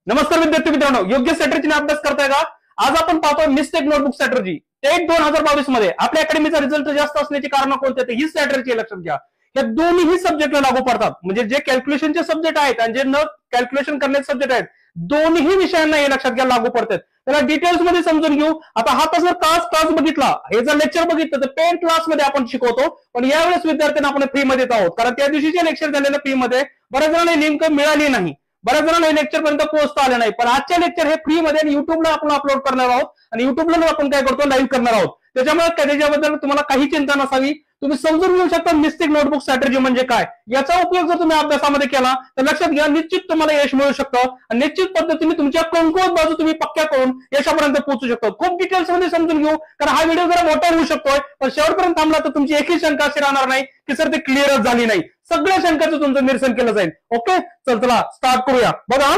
नमस्कार विद्यार्थी मित्रांनो, योग्य स्ट्रॅटेजीने अभ्यास करताय का? आज आपण पाहतोय मिस्टेक नोटबुक स्ट्रॅटेजी टेट 2022 मध्ये आपल्या अकॅडमीचा रिझल्ट जास्त असण्याची कारण कोणते ते ही स्ट्रॅटेजी लक्षात घ्या. या दोन्ही सब्जेक्टला लागू पडतात. म्हणजे जे कॅल्क्युलेशनचे सब्जेक्ट आहेत आणि जे न कॅल्क्युलेशन करण्याचे सब्जेक्ट आहेत, दोन्ही विषयांना हे लक्षात घ्या लागू पडतात. त्याला डिटेल्स मध्ये समजून घेऊ. आता हा तसं क्लास बघितला, हे जर लेक्चर बघितलं तर पेन क्लास मध्ये आपण शिकवतो, पण यावेळेस विद्यार्थ्यांना आपण फ्री मध्ये देत आहोत. कारण त्या दिवशीचे लेक्चर झालेलं फ्री मध्ये बऱ्याच जणांना लिंक मिळाली नाही, बऱ्याच जणांना हे लेक्चर पर्यंत पोहोचता आले नाही. पण आजचे लेक्चर हे फ्री मध्ये आणि युट्यूबला आपण अपलोड करणार आहोत आणि युट्यूबला आपण काय करतो, लाईव्ह करणार आहोत. त्याच्यामुळे त्याच्याबद्दल तुम्हाला काही चिंता नसावी. तुम्ही समजून घेऊ शकता मिस्टेक नोटबुक स्ट्रॅटेजी म्हणजे काय. याचा उपयोग जर तुम्ही अभ्यासामध्ये केला तर लक्षात घ्या, निश्चित तुम्हाला यश मिळू शकतं आणि निश्चित पद्धतीने तुमच्या कमकुवत बाजू तुम्ही पक्क्या करून यशापर्यंत पोहोचू शकतो. खूप डिटेल्स मध्ये समजून घेऊ, कारण हा व्हिडिओ जरा मोठा होऊ शकतोय. पण शेवटपर्यंत थांबला तर तुमची एकही शंका अशी राहणार नाही की सर ते क्लिअरच झाली नाही. सगळ्या शंकाचं तुमचं निरसन केलं जाईल. ओके, चला स्टार्ट करूया. बघा,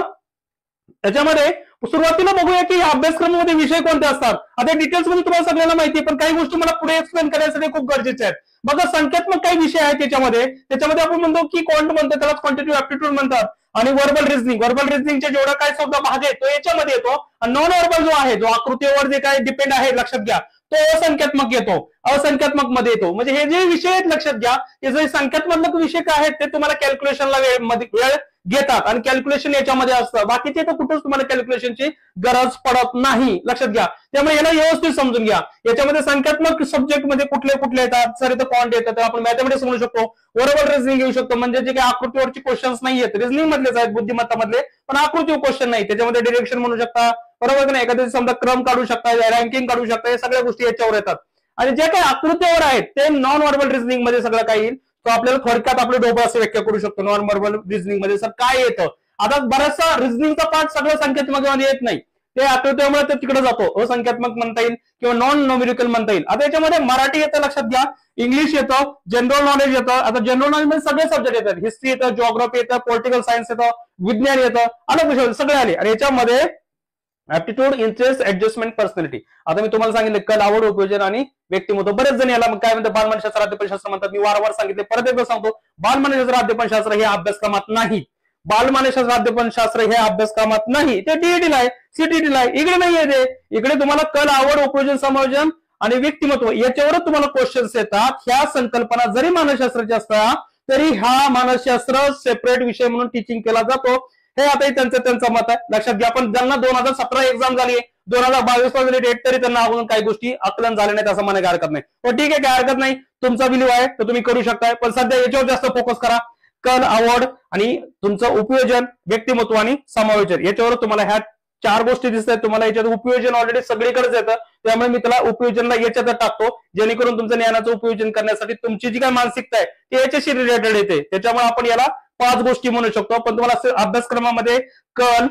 त्याच्यामध्ये सुरुवातीला बघूया की अभ्यासक्रमामध्ये विषय कोणते असतात. आता डिटेल्स मध्ये तुम्हाला सगळ्यांना माहिती आहे, पण काही गोष्टी मला पुढे एक्सप्लेन करण्यासाठी खूप गरजेचे आहेत. बघा, संख्यात्मक काही विषय आहेत त्याच्यामध्ये आपण म्हणतो की क्वांट म्हणतो, त्याला क्वांटिटेटिव्ह ऍप्टिट्यूड म्हणतात. आणि वर्बल रिझनिंगचे जेवढा काय शब्द भाग आहे तो याच्यामध्ये येतो. आणि नॉन वर्बल जो आहे, जो आकृतीवर जे काय डिपेंड आहे लक्षात घ्या, तो असंख्यात्मक येतो, असंख्यात्मक मध्ये येतो. म्हणजे हे जे विषय आहेत लक्षात घ्या, हे जे संख्यात्मक विषय काय आहेत ते तुम्हाला कॅल्क्युलेशनला वेळ घेतात आणि कॅल्क्युलेशन याच्यामध्ये असतं. बाकीचे तर कुठेच तुम्हाला कॅल्क्युलेशनची गरज पडत नाही, लक्षात घ्या. त्यामुळे याला व्यवस्थित समजून घ्या. याच्यामध्ये संख्यात्मक सब्जेक्ट मध्ये कुठले कुठले येतात, सर इथं क्वांट येतात, आपण मॅथमॅटिक्स म्हणू शकतो, वर्बल रिझनिंग घेऊ शकतो. म्हणजे जे काही आकृतीवरचे क्वेश्चन्स नाही आहेत, रिझनिंग मधलेच आहेत, बुद्धिमत्ता मधले, पण आकृतीवर क्वेश्चन नाही. त्याच्यामध्ये डिरेक्शन म्हणू शकता, बरोबर नाही, एखाद्या समजा क्रम काढू शकता, रँकिंग काढू शकता, या सगळ्या गोष्टी याच्यावर येतात. आणि जे काही आकृतीवर आहेत ते नॉन वर्बल रिझनिंग मध्ये सगळं काही येईल. तो आपल्याला थोडक्यात आपलं डोबं असं व्याख्या करू शकतो. नॉन वर्बल रिझनिंग मध्ये सर काय येतं, आता बराचसा रिझनिंगचा पार्ट सगळं संख्यात्मक मध्ये येत नाही, ते आकृतीमुळे ते तिकडे जातो, असंख्यात्मक म्हणता येईल किंवा नॉन न्यूमेरिकल म्हणता येईल. आता याच्यामध्ये मराठी येतं लक्षात घ्या, इंग्लिश येतं, जनरल नॉलेज येतं. आता जनरल नॉलेज मध्ये सगळे सब्जेक्ट येतात, हिस्ट्री येतं, जिओग्राफी येतं, पॉलिटिकल सायन्स येतं, विज्ञान येतं, अलग विषय सगळे आले. आणि याच्यामध्ये ऍप्टिट्यूड, इंटरेस्ट, ऍडजस्टमेंट, पर्सनॅलिटी. आता मी तुम्हाला सांगितलं कल, आवड, उपयोजन आणि व्यक्तिमत्व. बरेच जण याला काय म्हणतात, बालमानसशास्त्र, अध्यापनशास्त्र म्हणतात. मी वारंवार सांगितले, परत एकदा सांगतो, बालमानसशास्त्र, अध्यापनशास्त्र हे अभ्यासक्रमात नाही. बालमानसशास्त्र, अध्यापनशास्त्र हे अभ्यासक्रमात नाही, ते टीईटीला आहे, सीटीईटीला आहे. इकडे नाही आहे ते. इकडे तुम्हाला कल, आवड, उपयोजन, समायोजन आणि व्यक्तिमत्व याच्यावरच तुम्हाला क्वेश्चन्स येतात. ह्या संकल्पना जरी मानसशास्त्राच्या असतात तरी हा मानसशास्त्र सेपरेट विषय म्हणून टीचिंग केला जातो. हे आता त्यांचं मत आहे, लक्षात घ्या. पण ज्यांना 2017 एक्झाम झाली, 2022 मध्ये डेट, तरी त्यांना अजून काही गोष्टी आकलन झाले नाहीत असं म्हणायला हरकत नाही. पण ठीक आहे, काय हरकत नाही, तुमचा बिलीव आहे तर तुम्ही करू शकताय. पण सध्या याच्यावर जास्त फोकस करा. कल, आवड आणि तुमचं उपयोजन, व्यक्तिमत्व आणि समायोजन याच्यावर तुम्हाला ह्या 4 गोष्टी दिसत आहेत. तुम्हाला याच्यात उपयोजन ऑलरेडी सगळीकडेच येतं, त्यामुळे मी त्याला उपयोजनला याच्यात टाकतो, जेणेकरून तुमचं ज्ञानाचं उपयोजन करण्यासाठी तुमची जी काय मानसिकता आहे ती याच्याशी रिलेटेड येते. त्याच्यामुळे आपण याला 5 गोष्टी म्हणू शकतो. पण तुम्हाला अभ्यासक्रमामध्ये कल,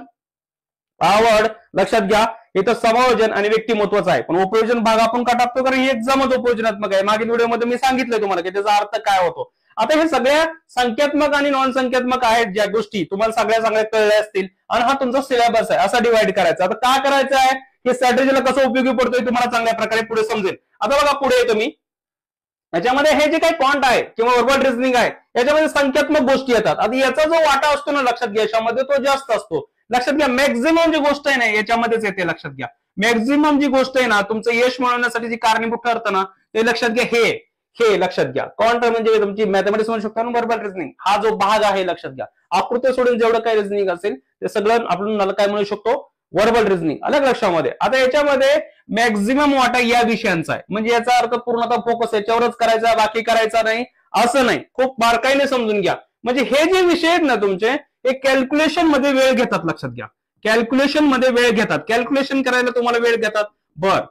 आवड लक्षात घ्या, इथं समायोजन आणि व्यक्तिमत्वच आहे. पण उपयोजन भाग आपण का टाकतो, कारण ही एक्झामच उपयोजनात्मक आहे. मागील व्हिडिओमध्ये मी सांगितलंय तुम्हाला की त्याचा अर्थ काय होतो. आता हे सगळ्या संख्यात्मक आणि नॉन संख्यात्मक आहेत ज्या गोष्टी तुम्हाला सगळ्या कळल्या असतील, आणि हा तुमचा सिलेबस आहे, असा डिवाइड करायचा. आता काय करायचं आहे, हे स्ट्रॅटेजीला कसं उपयोगी पडतोय तुम्हाला चांगल्या प्रकारे पुढे समजेल. आता बघा, पुढे येतो मी. याच्यामध्ये हे जे काही क्वांट आहे किंवा वर्बल रिझनिंग आहे, याच्यामध्ये संख्यात्मक गोष्टी येतात. आता याचा जो वाटा असतो ना लक्षात घ्या, याच्यामध्ये तो जास्त असतो. लक्षात घ्या, मॅक्झिमम जी गोष्ट आहे ना याच्यामध्येच येते. लक्षात घ्या, मॅक्झिमम जी गोष्ट आहे ना तुमचं यश मिळवण्यासाठी जी कारणीभूत ठरतं ना, ते लक्षात घ्या. हे लक्षात घ्या, क्वांट म्हणजे तुमची मॅथमॅटिक्स म्हणू शकतो, वर्बल रिझनिंग हा जो भाग आहे लक्षात घ्या. आकृती सोडून जेवढं काही रिझनिंग असेल ते सगळं आपण काय म्हणू शकतो, वर्बल रिझनिंग. अलग लक्षामध्ये. आता याच्यामध्ये मॅक्झिमम वाटा या विषयांचा आहे, म्हणजे याचा अर्थ पूर्णतः फोकस याच्यावरच करायचा, बाकी करायचा नाही असं नाही. खूप बारकाईने समजून घ्या. म्हणजे हे जे विषय आहेत ना तुमचे, हे कॅल्क्युलेशन मध्ये वेळ घेतात. लक्षात घ्या, कॅल्क्युलेशन मध्ये वेळ घेतात. कॅल्क्युलेशन करायला तुम्हाला वेळ घेतात.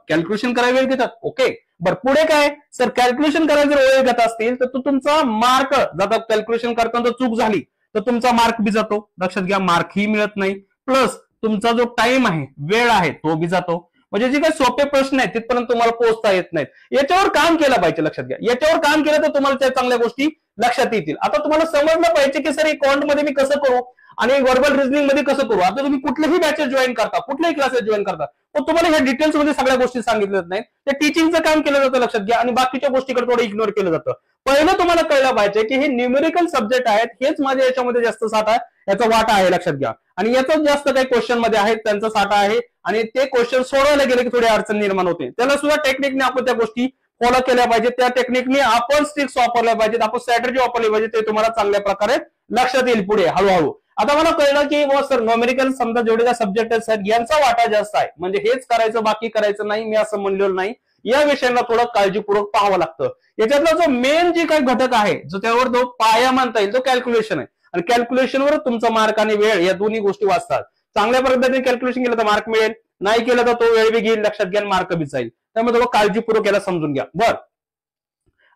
कॅल्क्युलेशन करायला वेळ घेतात. ओके, पुढे काय, सर कॅल्क्युलेशन करायला जर वेळ घेत असतील तर तुमचा मार्क जातात. कॅल्क्युलेशन करताना चूक झाली तर तुमचा मार्क बी जातो. लक्षात घ्या, मार्कही मिळत नाही, प्लस तुमचा जो टाइम आहे, वेळ आहे, तो बी जातो. म्हणजे जे काही सोपे प्रश्न आहेत तिथपर्यंत तुम्हाला पोहोचता येत नाहीत. याच्यावर काम केलं पाहिजे. लक्षात घ्या, याच्यावर काम केलं तर तुम्हाला त्या चांगल्या गोष्टी लक्षात येतील. आता तुम्हाला समजलं पाहिजे की सर हे क्वांट मध्ये मी कसं करू आणि वर्बल रिझनिंग मध्ये कसं करू. आता तुम्ही कुठलेही बॅचेस जॉईन करता, कुठल्याही क्लासेस जॉईन करता, पण तुम्हाला ह्या डिटेल्स मध्ये सगळ्या गोष्टी सांगितल्या नाहीत. ते टीचिंगचं काम केलं जातं लक्षात घ्या, आणि बाकीच्या गोष्टीकडे थोडं इग्नोर केलं जातं. पहिलं तुम्हाला कळलं पाहिजे की हे न्यूमेरिकल सब्जेक्ट आहेत, हेच माझ्या याच्यामध्ये जास्त साठ आहे. याचा वाटा आहे, लक्षात घ्या. आणि याचाच जास्त काही क्वेश्चन मध्ये आहेत, त्यांचा साठा आहे. आणि ते क्वेश्चन सोडवायला गेले की थोडी अडचण निर्माण होते. त्याला सुद्धा टेक्निकने आपण त्या गोष्टी फॉलो केल्या पाहिजेत. त्या टेक्निकने आपण स्ट्रिक्स वापरल्या पाहिजेत, आपण स्ट्रॅटेजी वापरली पाहिजे. ते तुम्हाला चांगल्या प्रकारे लक्षात येईल पुढे हळूहळू. आता मला कळलं की सर न्यूमेरिकल समजा जेवढे काय सब्जेक्ट आहेत यांचा वाटा जास्त आहे, म्हणजे हेच करायचं बाकी करायचं नाही, मी असं म्हणलेलं नाही. या विषयांना थोडं काळजीपूर्वक पाहावं लागतं. याच्यातला जो मेन जे काही घटक आहे, जो त्यावर जो पाया म्हणता येईल तो कॅल्क्युलेशन आहे. आणि कॅल्क्युलेशनवर तुमचा मार्क आणि वेळ या दोन्ही गोष्टी वाचतात. चांगल्या पद्धतीने कॅल्क्युलेशन केलं तर मार्क मिळेल, नाही केलं तर तो वेळ बी घेईल, लक्षात घ्या, मार्क बी जाईल. त्यामुळे थोडं काळजीपूर्वक याला समजून घ्या. बरं,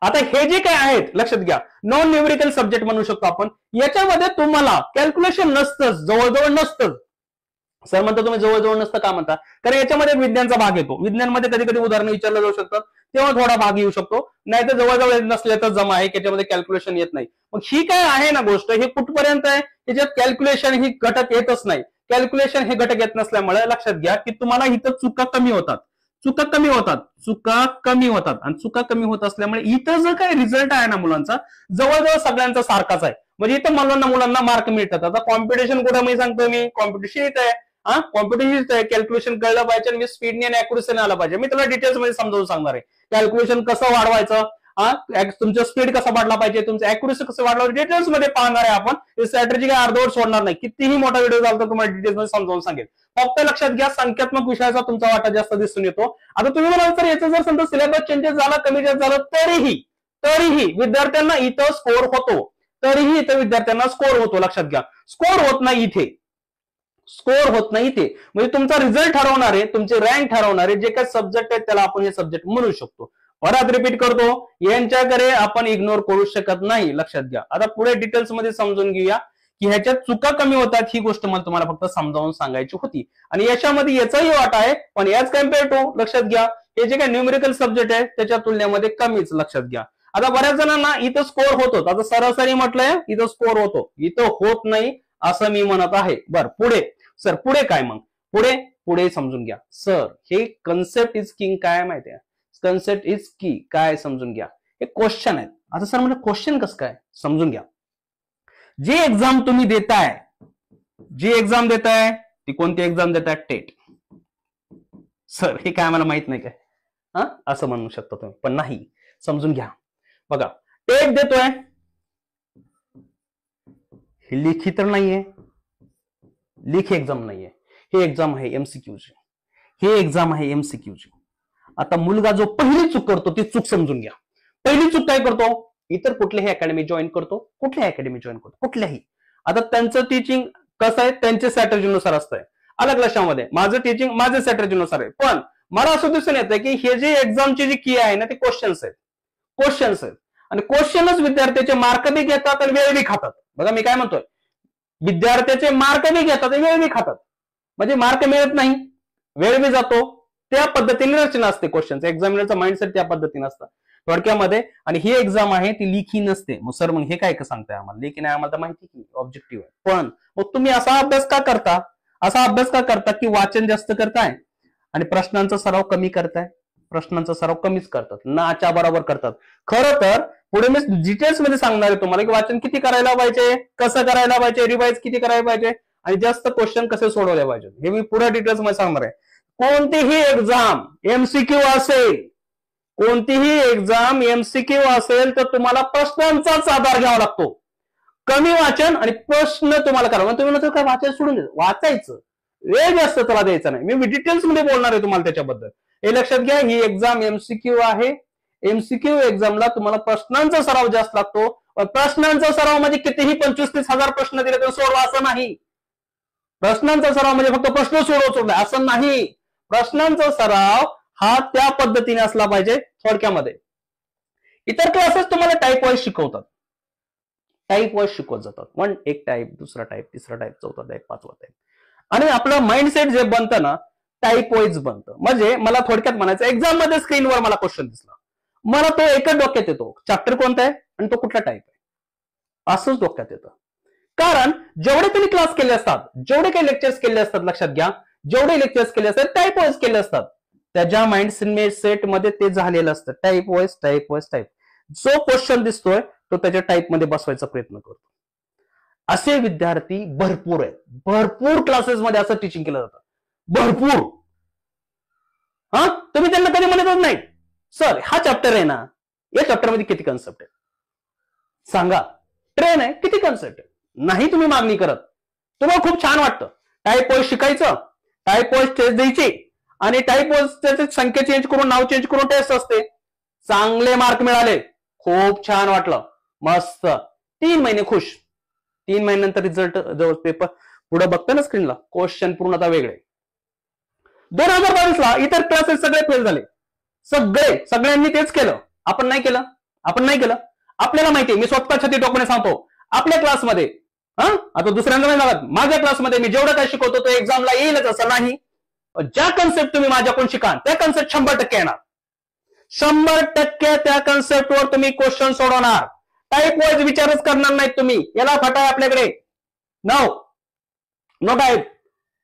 आता हे जे काय आहेत लक्षात घ्या, नॉन न्यूमेरिकल सब्जेक्ट म्हणू शकतो आपण. याच्यामध्ये तुम्हाला कॅल्क्युलेशन नसतंच, जवळजवळ नसतं. सर म्हणता तुम्ही जवळजवळ नसतं का म्हणता, कारण याच्यामध्ये विज्ञानचा भाग येतो. विज्ञानमध्ये कधी कधी उदाहरणं विचारलं जाऊ शकतात, तेव्हा थोडा भाग येऊ शकतो. नाही तर जवळजवळ नसले तर जमा आहे, त्याच्यामध्ये कॅल्क्युलेशन येत नाही. मग ही काय आहे ना गोष्ट, हे कुठपर्यंत आहे, त्याच्यात कॅल्क्युलेशन ही घटक येतच नाही. कॅल्क्युलेशन हे घटक येत नसल्यामुळे लक्षात घ्या की तुम्हाला इथं चुका कमी होतात, चुका कमी होतात, चुका कमी होतात. आणि चुका कमी होत असल्यामुळे इथं जो काही रिझल्ट आहे ना मुलांचा, जवळजवळ सगळ्यांचा सारखाच आहे. म्हणजे इथं मुलांना मार्क मिळतात. आता कॉम्पिटिशन कुठं मी सांगतो, मी कॉम्पिटिशन येत आहे, कॉम्पिटिशन कॅल्क्युलेशन कळलं पाहिजे आणि स्पीडने आणि अॅक्युरेसीने आलं पाहिजे. मी तुला डिटेल्स मध्ये समजावून सांगणार आहे. कॅल्क्युलेशन कसं वाढवायचं, तुमचं स्पीड कसं वाढला पाहिजे, तुमचं अॅक्युरेसी कसं वाढलं डिटेल्स मध्ये पाहणार आहे आपण. स्ट्रॅटेजी काय अर्धवट सोडणार नाही. कितीही मोठा व्हिडिओ झाला तर तुम्हाला डिटेल्स मध्ये समजावून सांगेल. फक्त लक्षात घ्या, संख्यात्मक विषयाचा तुमचा वाटा जास्त दिसून येतो. आता तुम्ही म्हणाल तर याचं जर समजा सिलेबस चेंजेस झाला, कमी जास्त झालं, तरीही विद्यार्थ्यांना इथं स्कोर होतो. तरीही इथं विद्यार्थ्यांना स्कोर होतो, लक्षात घ्या. स्कोर होत नाही इथे, स्कोर होत नाही ते. म्हणजे तुमचा रिझल्ट ठरवणारे, तुमचे रँक ठरवणारे जे काही सब्जेक्ट आहेत त्याला आपण हे सब्जेक्ट म्हणू शकतो. परत रिपीट करतो, यांच्याकडे आपण इग्नोर करू शकत नाही, लक्षात घ्या. आता पुढे डिटेल्स मध्ये समजून घेऊया की ह्याच्यात चुका कमी होतात. ही गोष्ट मला तुम्हाला फक्त समजावून सांगायची होती. आणि याच्यामध्ये याचाही वाटा आहे, पण याच कम्पेअर टू लक्षात घ्या हे जे काही न्यूमेरिकल सब्जेक्ट आहे त्याच्या तुलनेमध्ये कमीच, लक्षात घ्या. आता बऱ्याच जणांना इथं स्कोर होतो, आता सरासरी म्हटलंय इथं स्कोर होतो, इथं होत नाही असं मी म्हणत आहे. बरं, पुढे सर पुढे काय मग, पुढे समजून घ्या. सर हे कन्सेप्ट इज किंग काय माहिती आहे, कन्सेप्ट इज की काय समजून घ्या. हे क्वेश्चन आहेत. आता सर म्हणजे क्वेश्चन कसं काय समजून घ्या. जी एक्झाम तुम्ही देताय, जी एक्झाम देताय ती कोणती एक्झाम देताय, टेट. सर हे काय आम्हाला माहित नाही काय, असं म्हणू शकता तुम्ही, पण नाही, समजून घ्या. बघा टेट देतोय, ही लिखी तर नाहीये, लिखी एक्झाम नाहीये, ही एक्झाम आहे एमसीक्यूची, ही एक्झाम आहे एमसीक्यूची. आता मुलगा जो पहिली चूक करतो ती चूक समजून घ्या. पहिली चूक काय करतो, इतर कुठल्याही अकॅडमी जॉईन करतो, कुठल्याही. आता त्यांचं टीचिंग कसं आहे, त्यांच्या स्ट्रॅटेजीनुसार असतंय. अलग लक्षामध्ये माझं टीचिंग माझ्या स्ट्रॅटेजीनुसार आहे. पण मला असं दिसून येतं की हे जे एक्झामची जी की आहे ना ते क्वेश्चन्स आहेत. आणि क्वेश्चनच विद्यार्थ्याचे मार्क बी घेतात आणि वेळ बी खातात. बघा मी काय म्हणतोय, विद्यार्थ्याचे मार्क बी घेतात आणि वेळ बी खातात. म्हणजे मार्क मिळत नाही, वेळ बी जातो. त्या पद्धतीने रचना असते क्वेश्चन, एक्झामिनरचा माइंडसेट त्या पद्धतीने असतं थोडक्यामध्ये. आणि ही एक्झाम आहे ती लिखी नसते. मग सर मग हे काय सांगताय आम्हाला, लेखी नाही आम्हाला माहिती की ऑब्जेक्टिव्ह आहे. पण मग तुम्ही असा अभ्यास का करता, की वाचन जास्त करताय आणि प्रश्नांचा सराव कमी करताय, प्रश्नांचा सराव कमीच करतात, नाच्या बरोबर करतात. खरं तर पुढे मी डिटेल्स मध्ये सांगणार आहे तुम्हाला की वाचन किती करायला पाहिजे, कसं करायला पाहिजे, रिवाइज किती करायला पाहिजे आणि जास्त क्वेश्चन कसे सोडवले पाहिजे, हे मी पुढे डिटेल्स मध्ये सांगणार आहे. कोणतीही एक्झाम एमसीक्यू असेल तर तुम्हाला प्रश्नांचाच आधार घ्यावा लागतो. कमी वाचन आणि प्रश्न तुम्हाला करावा. तुम्ही म्हणतो काय वाचन सोडून द्या, वाचायचं, वेळ जास्त त्याला द्यायचा नाही. मी डिटेल्स मध्ये बोलणार आहे तुम्हाला त्याच्याबद्दल. हे लक्षात घ्या, ही एक्झाम एमसीक्यू आहे. एमसीक्यू एक्झामला तुम्हाला प्रश्नांचा सराव जास्त लागतो. प्रश्नांचा सराव म्हणजे कितीही 25-30 हजार प्रश्न दिले तर सोडवा असं नाही. प्रश्नांचा सराव म्हणजे फक्त प्रश्न सोडवला असं नाही. प्रश्नांचा सराव हा त्या पद्धतीने असला पाहिजे. थोडक्यामध्ये इतर क्लासेस तुम्हाला टाईप वाईज शिकवतात, टाईप वाईज शिकवत जातात. एक टाईप, दुसरा टाईप, तिसरा टाईप, चौथा टाईप, पाचवा टाईप. आणि आपलं माइंडसेट जे बनतं ना टाईप वाईज बनतं. म्हणजे मला थोडक्यात म्हणायचं, एक्झाम मध्ये स्क्रीनवर मला क्वेश्चन दिसला, मला तो एकच डोक्यात येतो, चॅप्टर कोणता आहे आणि तो कुठला टाईप आहे, असंच डोक्यात येतं. कारण जेवढे तुम्ही क्लास केले असतात, जेवढे काही लेक्चर्स केले असतात, लक्षात घ्या, जेवढे लेक्चर्स केले असतात टाईप वाईज केले असतात, त्याच्या माइंड सेट मध्ये ते झालेलं असतं. Type wise. जो क्वेश्चन दिसतोय तो त्याच्या टाईप मध्ये बसवायचा प्रयत्न करतो. असे विद्यार्थी भरपूर आहेत. भरपूर क्लासेसमध्ये असं टीचिंग केलं जातं, भरपूर. तुम्ही त्यांना कधी म्हणतच नाही सर हा चॅप्टर आहे ना, या चॅप्टरमध्ये किती कन्सेप्ट आहे सांगा. ट्रेन आहे किती कन्सेप्ट आहे, नाही तुम्ही मागणी करत. तुम्हाला खूप छान वाटतं टाईप वाईज शिकायचं, टाईप वाईज टेस्ट द्यायची आणि टाईप वाईज संख्या चेंज करून नाव चेंज करून टेस्ट असते. चांगले मार्क मिळाले, खूप छान वाटलं, मस्त. 3 महिने खुश. 3 महिन्यानंतर रिझल्ट जवळ पेपर पुढे बघता ना स्क्रीनला, क्वेश्चन पूर्णतः वेगळे. 2022 ला इतर क्लासेस सगळे फेल झाले, सगळ्यांनी तेच केलं. आपण नाही केलं. आपल्याला माहितीये, मी स्वतः छाती टोकणे सांगतो, आपल्या क्लासमध्ये आता दुसऱ्यांदा नाही लागत, माझ्या क्लासमध्ये मी जेवढं काय शिकवतो तो एक्झामला येईलच असं नाही. ज्या कन्सेप्ट तुम्ही माझ्याकडून शिकाल त्या कन्सेप्ट 100% येणार. 100% त्या कन्सेप्टवर तुम्ही क्वेश्चन सोडवणार. टाईप वाईज विचारच करणार नाहीत तुम्ही. याला फाटा आहे आपल्याकडे. नो टाईप,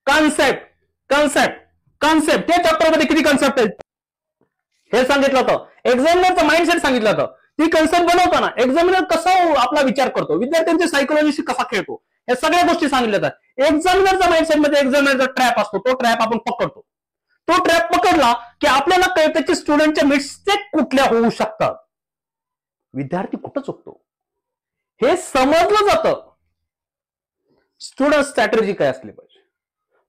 कन्सेप्ट त्या चॅप्टर मध्ये किती कन्सेप्ट आहेत हे सांगितलं होतं. एक्झामिनरचं माइंडसेट सांगितलं होतं. ती कन्सेप्ट बनवताना एक्झामिनर कसा आपला विचार करतो, विद्यार्थ्यांची सायकोलॉजीशी कसा खेळतो, या सगळ्या गोष्टी सांगितल्या जातात. एक्झामिनरचा माइंडसेट मध्ये एक्झामिनरचा ट्रॅप असतो, तो ट्रॅप आपण पकडतो. तो ट्रॅप पकडला की आपल्याला कळतं की स्टुडंटच्या मिस्टेक कुठल्या होऊ शकतात, विद्यार्थी कुठं चुकतो हे समजलं जातं. स्टुडंट स्ट्रॅटेजी काय असली पाहिजे,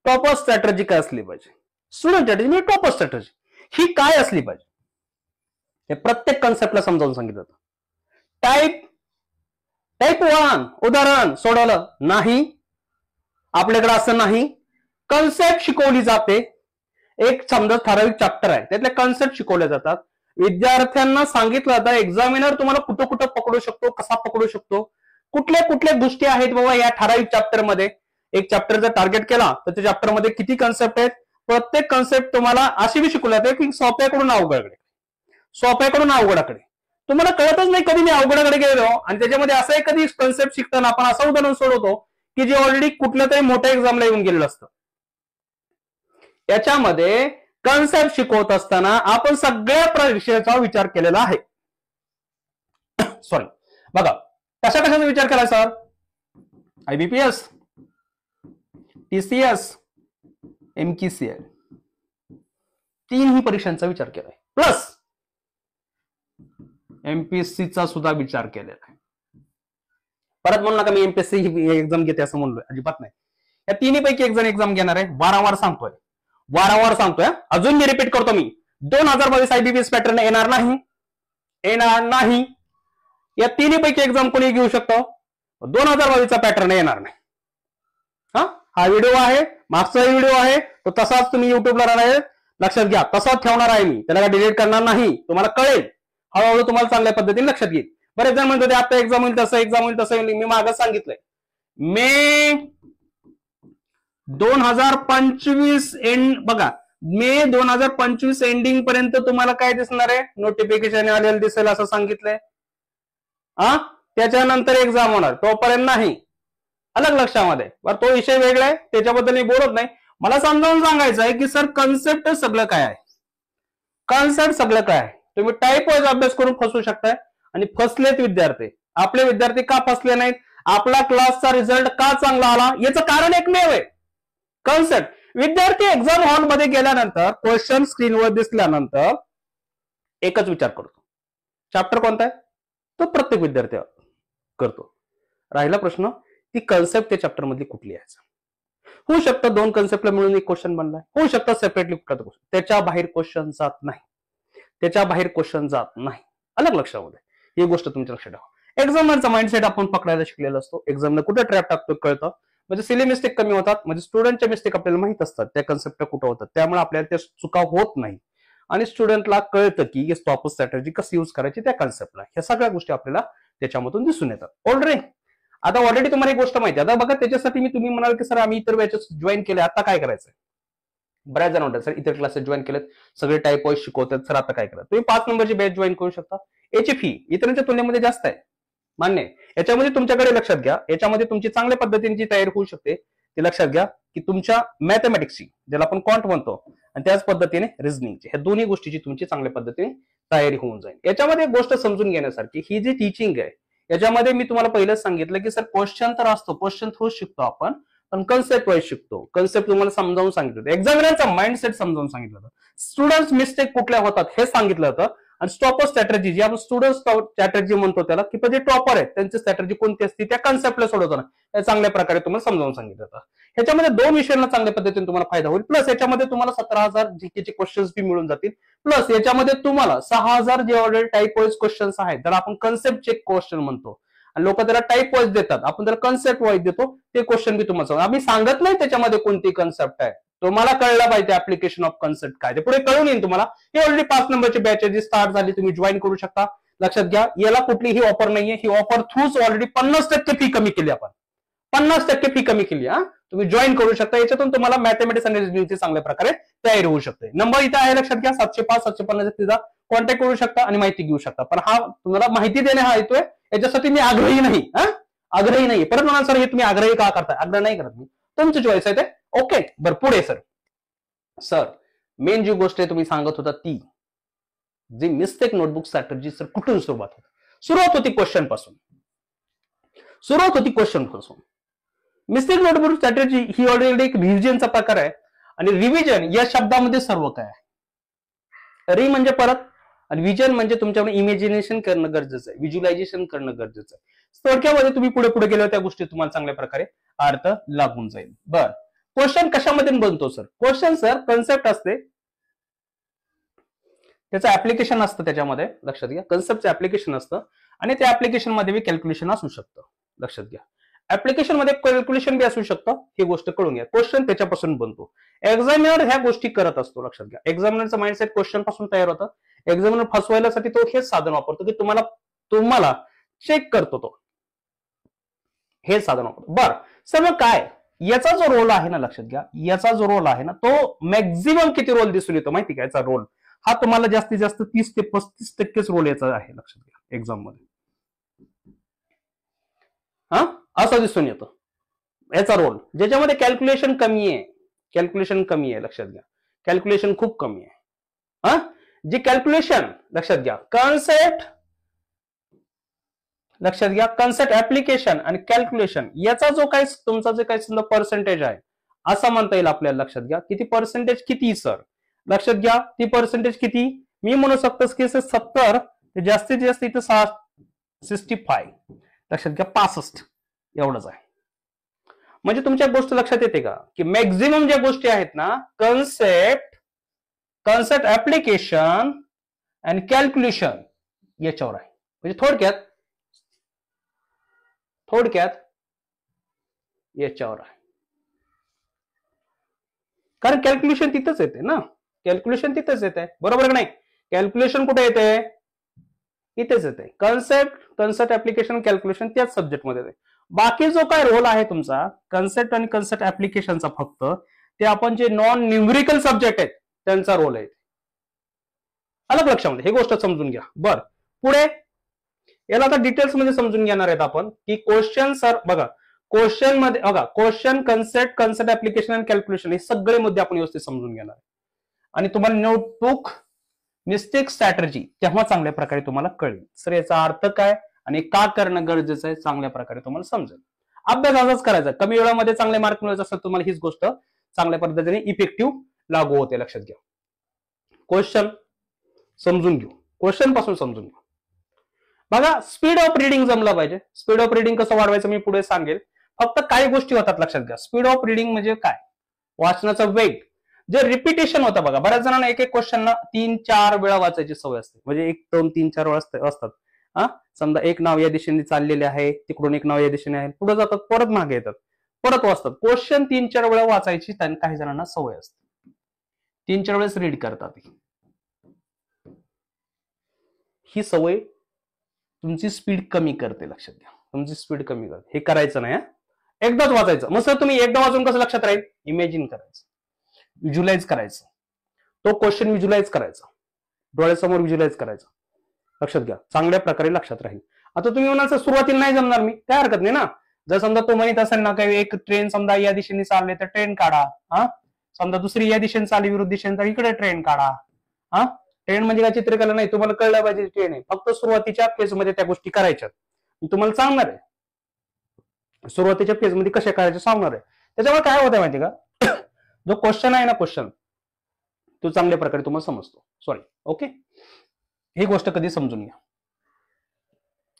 टॉपर स्ट्रॅटेजी काय असली पाहिजे, स्टुडंट स्ट्रॅटेजी म्हणजे टॉपर स्ट्रॅटेजी ही काय असली पाहिजे हे प्रत्येक कन्सेप्टला समजावून सांगितलं जातं. टाईप 1 उदाहरण सोडवलं नाही, आपल्याकडे असं नाही. कन्सेप्ट शिकवली जाते. एक समजा ठराविक चॅप्टर आहे, त्यातले कन्सेप्ट शिकवले जातात. विद्यार्थ्यांना सांगितलं जातं एक्झामिनर तुम्हाला कुठं कुठं पकडू शकतो, कसा पकडू शकतो, कुठल्या गोष्टी आहेत बाबा या ठराविक चॅप्टर मध्ये. एक चॅप्टर जर टार्गेट केला तर त्या चॅप्टर मध्ये किती कन्सेप्ट आहेत. प्रत्येक कन्सेप्ट तुम्हाला अशी बी शिकवली जाते की सोप्याकडून अवघडाकडे. तुम्हाला कळतच नाही कधी मी अवघडाकडे गेलो, आणि त्याच्यामध्ये असं कधी कन्सेप्ट शिकताना आपण असं उदाहरण सोडवतो की जे ऑलरेडी कुठल्या तरी मोठ्या एक्झामला येऊन गेलेलं असतं. याच्यामध्ये कन्सेप्ट शिकवत असताना आपण सगळ्या विषयाचा विचार केलेला आहे. सॉरी, बघा कशाचा विचार केला सर. IBPS, TCS, MKCL तीनही परीक्षांचा विचार केलाय, प्लस MPSC चा सुद्धा विचार केलेला आहे. परत म्हणू नका मी MPSC एक्झाम घेते असं म्हणलोय, अजिबात नाही. या तिन्ही पैकी एक जण एक्झाम घेणार आहे. वारंवार सांगतोय, अजून मी रिपीट करतो, मी 2022 IBPS पॅटर्न येणार नाही. या तिन्ही पैकी एक्झाम कोणी घेऊ शकतो, 2022 चा पॅटर्न येणार नाही. हा व्हिडिओ आहे, मागचा व्हिडिओ आहे, तो तसाच तुम्ही युट्यूबला राहणार, लक्षात घ्या. तसाच ठेवणार आहे मी, त्याला डिलीट करणार नाही. तुम्हाला कळेल, हळूहळू तुम्हाला चांगल्या पद्धतीने लक्षात घेईल. बरेच जण म्हणतो आता एक्झाम होईल तसं होईल. मी मागं सांगितलंय मे 2025 बघा, मे 2025 एंडिंग पर्यंत तुम्हाला काय दिसणार आहे, नोटिफिकेशन आलेलं दिसेल असं सांगितलंय. त्याच्यानंतर एक्झाम होणार, तोपर्यंत नाही. अलग लक्षामध्ये. तो विषय वेगळा आहे, त्याच्याबद्दल मी बोलत नाही. मला समजावून सांगायचं आहे की सर कन्सेप्ट सगळं काय आहे. तुम्ही टाईप वाईज अभ्यास करून फसू शकताय, आणि फसलेत विद्यार्थी. आपले विद्यार्थी का फसले नाहीत, आपला क्लासचा रिझल्ट का चांगला आला, याचं कारण एकमेव आहे, कन्सेप्ट. विद्यार्थी एक्झाम हॉलमध्ये गेल्यानंतर, क्वेश्चन स्क्रीनवर दिसल्यानंतर एकच विचार करतो, चॅप्टर कोणता आहे, तो प्रत्येक विद्यार्थी करतो. राहिला प्रश्न, ती कन्सेप्ट त्या चॅप्टर मधली कुठली आहे. होऊ शकतं 2 कन्सेप्टला मिळून एक क्वेश्चन बनलाय, होऊ शकतं सेपरेटली कुठला क्वेश्चन, त्याच्या बाहेर क्वेश्चन जात नाही. अलग लक्षामध्ये ही गोष्ट तुमच्या लक्षात ठेवा. एक्झामिनरचा माइंडसेट आपण पकडायला शिकलेला असतो. एक्झामला कुठे ट्रॅप टाकतो कळतं, म्हणजे सिली मिस्टेक कमी होतात, म्हणजे स्टुडंटच्या मिस्टेक आपल्याला माहित असतात, त्या कन्सेप्ट कुठं होतात, त्यामुळे आपल्याला त्या चुका होत नाही. आणि स्टुडंटला कळतं की टॉपर स्ट्रॅटेजी कशी यूज करायची त्या कन्सेप्टला. ह्या सगळ्या गोष्टी आपल्याला त्याच्यामधून दिसून येतात. ऑलरेडी तुम्हाला एक गोष्ट माहिती. आता बघा, त्याच्यासाठी तुम्ही म्हणाल की सर आम्ही इतर बॅचेस जॉईन केले, आता काय करायचं. बऱ्याच जण म्हणतात सर इतर क्लासेस जॉईन केलेत, सगळे टाईप वाईज शिकवतात, सर आता काय करायचं. तुम्ही 5 नंबरची बॅच जॉईन करू शकता. याची फी इतरांच्या तुलनेमध्ये जास्त आहे, मान्य आहे. याच्यामध्ये तुमच्याकडे लक्षात घ्या, याच्यामध्ये तुमची चांगल्या पद्धतीची तयारी होऊ शकते. ते लक्षात घ्या की तुमच्या मॅथमॅटिक्सची, ज्याला आपण क्वांट म्हणतो, आणि त्याच पद्धतीने रिझनिंगची, ह्या दोन्ही गोष्टीची तुमची चांगल्या पद्धतीने तयारी होऊन जाईल. याच्यामध्ये एक गोष्ट समजून घेण्यासारखी, ही जी टीचिंग आहे याच्यामध्ये मी तुम्हाला पहिलेच सांगितलं की सर क्वेश्चन तर असतो, क्वेश्चन थ्रू शिकतो आपण, पण कन्सेप्ट वाईज शिकतो. कन्सेप्ट तुम्हाला समजावून सांगितलं होतं, एक्झामिनरचा माइंडसेट समजावून सांगितलं होतं, स्टुडंट्स मिस्टेक कुठल्या होतात हे सांगितलं होतं, आणि स्टॉपर स्ट्रॅटेजी जी आपण स्टुडंट स्ट्रॅटेजी म्हणतो त्याला, की जे टॉपर आहेत त्यांची स्ट्रॅटेजी कोणती असते त्या कन्सेप्टला सोडवताना हे चांगल्या प्रकारे तुम्हाला समजावून सांगितलं होतं. ह्याच्यामध्ये 2 विषयांना चांगल्या पद्धतीने तुम्हाला फायदा होईल. प्लस याच्यामध्ये तुम्हाला 17,000 जीकेचे क्वेश्चन्स बी मिळून जातील. प्लस याच्यामध्ये तुम्हाला 6,000 जे ऑलरेडी टाईप वाईज क्वेश्चन्स आहेत त्याला आपण कन्सेप्ट चेक क्वेश्चन म्हणतो, आणि लोक त्याला टाईप वाईज देतात, आपण त्याला कन्सेप्ट वाईज देतो. ते क्वेश्चन बी तुम्हाला आम्ही सांगत नाही त्याच्यामध्ये कोणती कन्सेप्ट आहे, तुम्हाला कळलं पाहिजे ऍप्लिकेशन ऑफ कन्सेप्ट काय, ते पुढे कळून येईल तुम्हाला. हे ऑलरेडी 5 नंबरची बॅच जी स्टार्ट झाली, तुम्ही जॉईन करू शकता. लक्षात घ्या, याला कुठलीही ऑफर नाहीये, ही ऑफर थ्रूच ऑलरेडी 50% फी कमी केली आपण, 50% फी कमी केली. तुम्ही जॉईन करू शकता. याच्यातून तुम्हाला मॅथमॅटिक्स आणि रिजनिंगची चांगल्या प्रकारे तयारी होऊ शकते. नंबर इथे आहे, लक्षात घ्या, 705-750 तिचा कॉन्टॅक्ट करू शकता आणि माहिती घेऊ शकता. पण हा तुम्हाला माहिती देणे हा येतोय, याच्यासाठी मी आग्रही नाही, आग्रही नाही. परत म्हणा सर हे तुम्ही आग्रही का करताय, आग्रह नाही करत मी, तुमची चॉईस आहे ते. ओके, बरं पुढे सर मेन जी गोष्ट आहे तुम्ही सांगत होता ती जी मिस्टेक नोटबुक स्ट्रॅटेजी, सर कुठून सुरुवात होती? सुरुवात होती क्वेश्चन पासून, मिस्टेक नोटबुक स्ट्रॅटेजी ही ऑलरेडी एक रिव्हिजनचा प्रकार आहे, आणि रिव्हिजन या शब्दामध्ये सर्व काय आहे. री म्हणजे परत, आणि विजन म्हणजे तुमच्याकडे इमॅजिनेशन करणं गरजेचं आहे, व्हिज्युअलायझेशन करणं गरजेचं आहे. थोडक्यामध्ये तुम्ही पुढे पुढे गेल्यावर त्या गोष्टी तुम्हाला चांगल्या प्रकारे अर्थ लागून जाईल. बर, क्वेश्चन कशामध्ये बनतो सर? क्वेश्चन सर कन्सेप्ट असते, त्याचं ऍप्लिकेशन असतं, त्याच्यामध्ये लक्षात घ्या कन्सेप्टचं ऍप्लिकेशन असतं, आणि त्या ऍप्लिकेशन मध्ये कॅल्क्युलेशन असू शकतं. लक्षात घ्या, ऍप्लिकेशन मध्ये कॅल्क्युलेशन बी असू शकतं, ही गोष्ट कळून घ्या. क्वेश्चन त्याच्यापासून बनतो, एक्झामिनर ह्या गोष्टी करत असतो. लक्षात घ्या, एक्झामिनरचं माइंडसेट क्वेश्चन पासून तयार होतं. एक्झामिनर फसवायसाठी तो हेच साधन वापरतो की तुम्हाला चेक करतो, तो हेच साधन वापरतो. बरं सर मग काय याचा जो रोल आहे ना, लक्षात घ्या, याचा जो रोल आहे ना तो मॅक्झिमम किती रोल दिसून येतो माहिती का? याचा रोल हा तुम्हाला जास्तीत जास्त 30 ते 35% रोल याचा आहे. लक्षात घ्या, एक्झाम मध्ये असं दिसून येतं याचा रोल, ज्याच्यामध्ये कॅल्क्युलेशन कमी आहे. लक्षात घ्या, कॅल्क्युलेशन खूप कमी आहे. जे कॅल्क्युलेशन, लक्षात घ्या, लक्षात घ्या कन्सेप्ट ऍप्लिकेशन आणि कॅल्क्युलेशन याचा जो काही तुमचा जे काही समजा पर्सेंटेज आहे असं म्हणता येईल आपल्याला. लक्षात घ्या, किती पर्सेंटेज किती सर? लक्षात घ्या, ती पर्सेंटेज किती मी म्हणू शकतो की 70 ते जास्तीत जास्त इथं 65. लक्षात घ्या 65 एवढंच आहे. म्हणजे तुमच्या गोष्ट लक्षात येते का की मॅक्झिमम ज्या गोष्टी आहेत ना, कन्सेप्ट ऍप्लिकेशन आणि कॅल्क्युलेशन याच्यावर आहे. म्हणजे थोडक्यात याच्यावर आहे, कारण कॅल्क्युलेशन तिथंच येते ना, कॅल्क्युलेशन तिथंच येते, बरोबर नाही? कॅल्क्युलेशन कुठे येते? इथेच येते. कन्सेप्ट ऍप्लिकेशन कॅल्क्युलेशन त्याच सब्जेक्ट मध्ये येते. बाकी जो काय रोल आहे तुमचा कन्सेप्ट आणि कन्सेप्ट ऍप्लिकेशनचा, फक्त ते आपण जे नॉन न्यूमेरिकल सब्जेक्ट आहेत त्यांचा रोल आहे. अलग लक्षामध्ये हे गोष्ट समजून घ्या. बर, पुढे याला आता डिटेल्स मध्ये समजून घेणार आहेत आपण की क्वेश्चन सर बघा, क्वेश्चन मध्ये बघा क्वेश्चन, कन्सेप्ट ऍप्लिकेशन आणि कॅल्क्युलेशन हे सगळे मुद्दे आपण व्यवस्थित समजून घेणार आहे. आणि तुम्हाला नोटबुक मिस्टेक स्ट्रॅटेजी तेव्हा चांगल्या प्रकारे तुम्हाला कळेल सर याचा अर्थ काय आणि का करणं गरजेचं आहे, चांगल्या प्रकारे तुम्हाला समजेल. अभ्यास असाच करायचा, कमी वेळामध्ये चांगले मार्क मिळवायचे असेल तुम्हाला हीच गोष्ट चांगल्या पद्धतीने इफेक्टिव्ह लागू होते. लक्षात घ्या, क्वेश्चन समजून घेऊ, क्वेश्चन पासून समजून घेऊ. बघा, स्पीड ऑफ रिडिंग जमलं पाहिजे. स्पीड ऑफ रिडिंग कसं वाढवायचं मी पुढे सांगेल. फक्त काही गोष्टी होतात लक्षात घ्या. स्पीड ऑफ रिडिंग म्हणजे काय? वाचनाचा वेग, जे रिपिटेशन होतं बघा, बऱ्याच जणांना एक क्वेश्चन 3-4 वेळा वाचायची सवय असते. म्हणजे 1, 2, 3, 4 वेळा असतात. समजा एक नाव या दिशेने चाललेले आहे, तिकडून एक नाव या दिशेने आहे, पुढे जातात, परत मागे येतात, परत वाचतात. क्वेश्चन 3-4 वेळा वाचायची काही जणांना सवय असते, 3-4 वेळेस रीड करतात. ही सवय तुमची स्पीड कमी करते. लक्षात घ्या, तुमची स्पीड कमी करते. हे करायचं नाही, एकदाच वाचायचं. मग सर तुम्ही एकदा वाचून कसं लक्षात राहील? इमॅजिन करायचं, व्हिज्युअलाइज करायचं, तो क्वेश्चन व्हिज्युअलाइज करायचा, डोळ्यासमोर व्हिज्युअलाइज करायचा. लक्षात घ्या, चांगल्या प्रकारे लक्षात राहील. आता तुम्ही म्हणाल सुरुवातीला नाही जमणार, मी काय हरकत नाही ना. जर समजा तो म्हणत असेल ना काही एक ट्रेन समजा या दिशेने चालले तर ट्रेन काढा. समजा दुसरी या दिशेने चालली विरुद्ध दिशेने तर इकडे ट्रेन काढा. ट्रेन म्हणजे काय चित्रकला नाही, तुम्हाला कळलं पाहिजे ट्रेन आहे. फक्त सुरुवातीच्या फेजमध्ये त्या गोष्टी करायच्यात. मी तुम्हाला सांगणार आहे, सुरुवातीच्या फेजमध्ये कसे करायचे सांगणार आहे. त्याच्यामुळे काय होतं माहिती का, जो क्वेश्चन आहे ना, क्वेश्चन तो चांगल्या प्रकारे तुम्हाला समजतो. सॉरी, ओके, ही गोष्ट कधी समजून घ्या.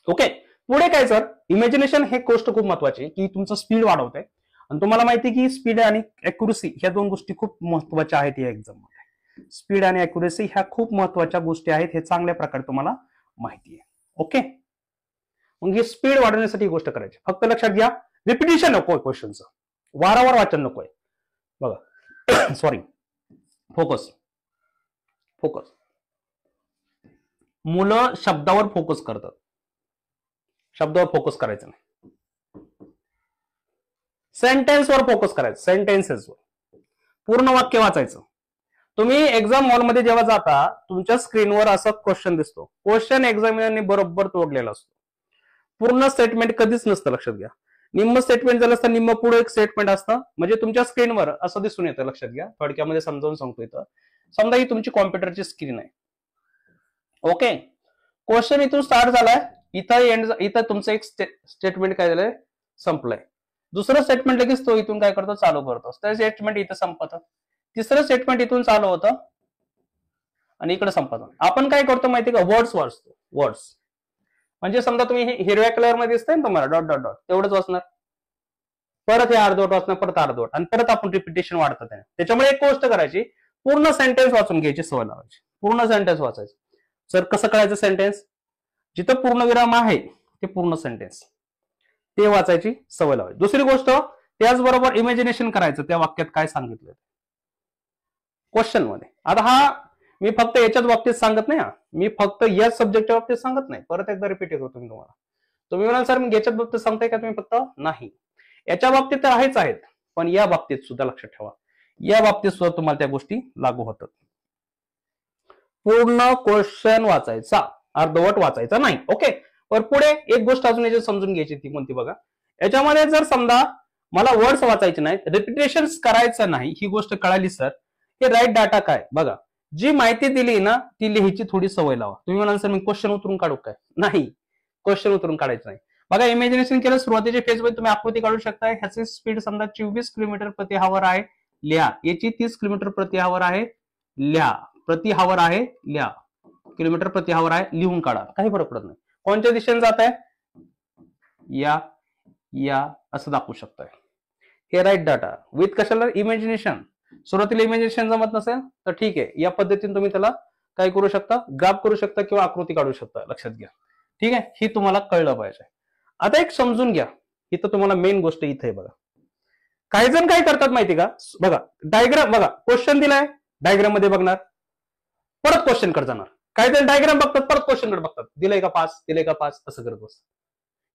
ओके, पुढे काय सर, इमॅजिनेशन हे गोष्ट खूप महत्वाची की तुमचं स्पीड वाढवत आहे. आणि तुम्हाला माहिती की स्पीड आणि अॅक्युरेसी ह्या दोन गोष्टी खूप महत्वाच्या आहेत या एक्झाम मध्ये. स्पीड आणि अॅक्युरेसी ह्या खूप महत्वाच्या गोष्टी आहेत, हे चांगल्या प्रकारे तुम्हाला माहिती आहे. ओके, मग ही स्पीड वाढवण्यासाठी ही गोष्ट करायची. फक्त लक्षात घ्या, रिपिटेशन नकोय क्वेश्चनचं, वारंवार वाचन नकोय. बघा सॉरी, फोकस फोकस. मुलं शब्दावर फोकस करतात, शब्दावर फोकस करायचं नाही. सेंटेन्सवर फोकस करायचं, सेंटेन्सेसवर. पूर्ण वाक्य वाचायचं. तुम्ही एक्झाम हॉलमध्ये जेव्हा जाता, तुमच्या स्क्रीनवर असं क्वेश्चन दिसतो, क्वेश्चन एक्झामिनरने बरोबर तोडलेला असतो. पूर्ण स्टेटमेंट कधीच नसतं, लक्षात घ्या. निम्म स्टेटमेंट झालं असतं, निम्म पुढे एक स्टेटमेंट असतं. म्हणजे तुमच्या स्क्रीनवर असं दिसून येतं, लक्षात घ्या. थोडक्यामध्ये समजावून सांगतो. इथं समजा ही तुमची कॉम्प्युटरची स्क्रीन आहे. ओके, क्वेश्चन इथून स्टार्ट झालाय, इथं तुमचं एक स्टेटमेंट काय झालंय, संपलंय. दुसरं स्टेटमेंट लगेच तो इथून काय करतो, चालू करतो. तर स्टेटमेंट इथं संपत, तिसरं स्टेटमेंट इथून चालू होतं आणि इकडे संपत. आपण काय करतो माहिती का, वर्ड्स वाचतो. वर्ड्स म्हणजे समजा तुम्ही हिरव्या कलर मध्ये दिसतंय ना तुम्हाला, डॉट डॉट डॉट, तेवढंच वाचणार. परत हे अर्धवट वाचणार, परत अर्धवट, आणि परत आपण रिपिटेशन वाढतं त्याने. त्याच्यामुळे एक गोष्ट करायची, पूर्ण सेंटेन्स वाचून घ्यायची सवय लावायची. पूर्ण सेंटेन्स वाचायचं. सर कसं कळायचं सेंटेन्स, जिथं पूर्णविराम आहे ते पूर्ण सेंटेन्स ते वाचायची सवय लावायची. दुसरी गोष्ट, त्याचबरोबर इमॅजिनेशन करायचं त्या वाक्यात काय सांगितलं क्वेश्चन मध्ये. आता हा मी फक्त याच्याच बाबतीत सांगत नाही, मी फक्त या सब्जेक्टच्या बाबतीत सांगत नाही. परत एकदा रिपीट करतो मी तुम्हाला. तुम्ही म्हणाल सर मी याच्याच बाबतीत सांगताय का तुम्ही फक्त, नाही, याच्या बाबतीत तर आहेच आहेत, पण या बाबतीत सुद्धा लक्षात ठेवा, या बाबतीत सुद्धा तुम्हाला त्या गोष्टी लागू होतात. पूर्ण क्वेश्चन वाचायचा, अर्धवट वाचायचा नाही. ओके, पण पुढे एक गोष्ट अजून याच्यात समजून घ्यायची, ती कोणती बघा. याच्यामध्ये जर समजा मला वर्ड्स वाचायचे नाहीत, रिपिटेशन करायचं नाही, ही गोष्ट कळाली सर, हे राईट डाटा काय बघा. जी माहिती दिली ना ती लिहायची थोडी सवय लावा. तुम्ही म्हणाल सर मी क्वेश्चन उतरून काढू काय, नाही, क्वेश्चन उतरून काढायचं नाही. बघा, इमॅजिनेशन केलं, सुरुवातीच्या फेज मध्ये तुम्ही आकृती काढू शकता. ह्याची स्पीड समजा 24 किलोमीटर प्रति हावर आहे, लिहा. याची 30 किलोमीटर प्रति हावर आहे, लिहा. प्रति हावर आहे, लिहा. किलोमीटर प्रति हावर आहे, लिहून काढा, काही फरक पडत नाही. कोणत्या दिशेने जात आहे, या असं दाखवू शकताय. हे राईट डाटा विथ कशाला, इमॅजिनेशन. सुरुवातीला इमॅजिनेशन जमत नसेल तर ठीक आहे, या पद्धतीने तुम्ही त्याला काय करू शकता, ग्राफ करू शकता किंवा आकृती काढू शकता. लक्षात घ्या, ठीक आहे, ही तुम्हाला कळलं पाहिजे. आता एक समजून घ्या, इथं तुम्हाला मेन गोष्ट इथे बघा. काही जण काय करतात माहिती का, बघा डायग्राम, बघा क्वेश्चन दिलाय, डायग्राम मध्ये बघणार, परत क्वेश्चन कडे जाणार. काही जण डायग्राम बघतात, परत क्वेश्चन कडे बघतात, दिलंय का पास, दिलंय का पास, असं करत बसतात.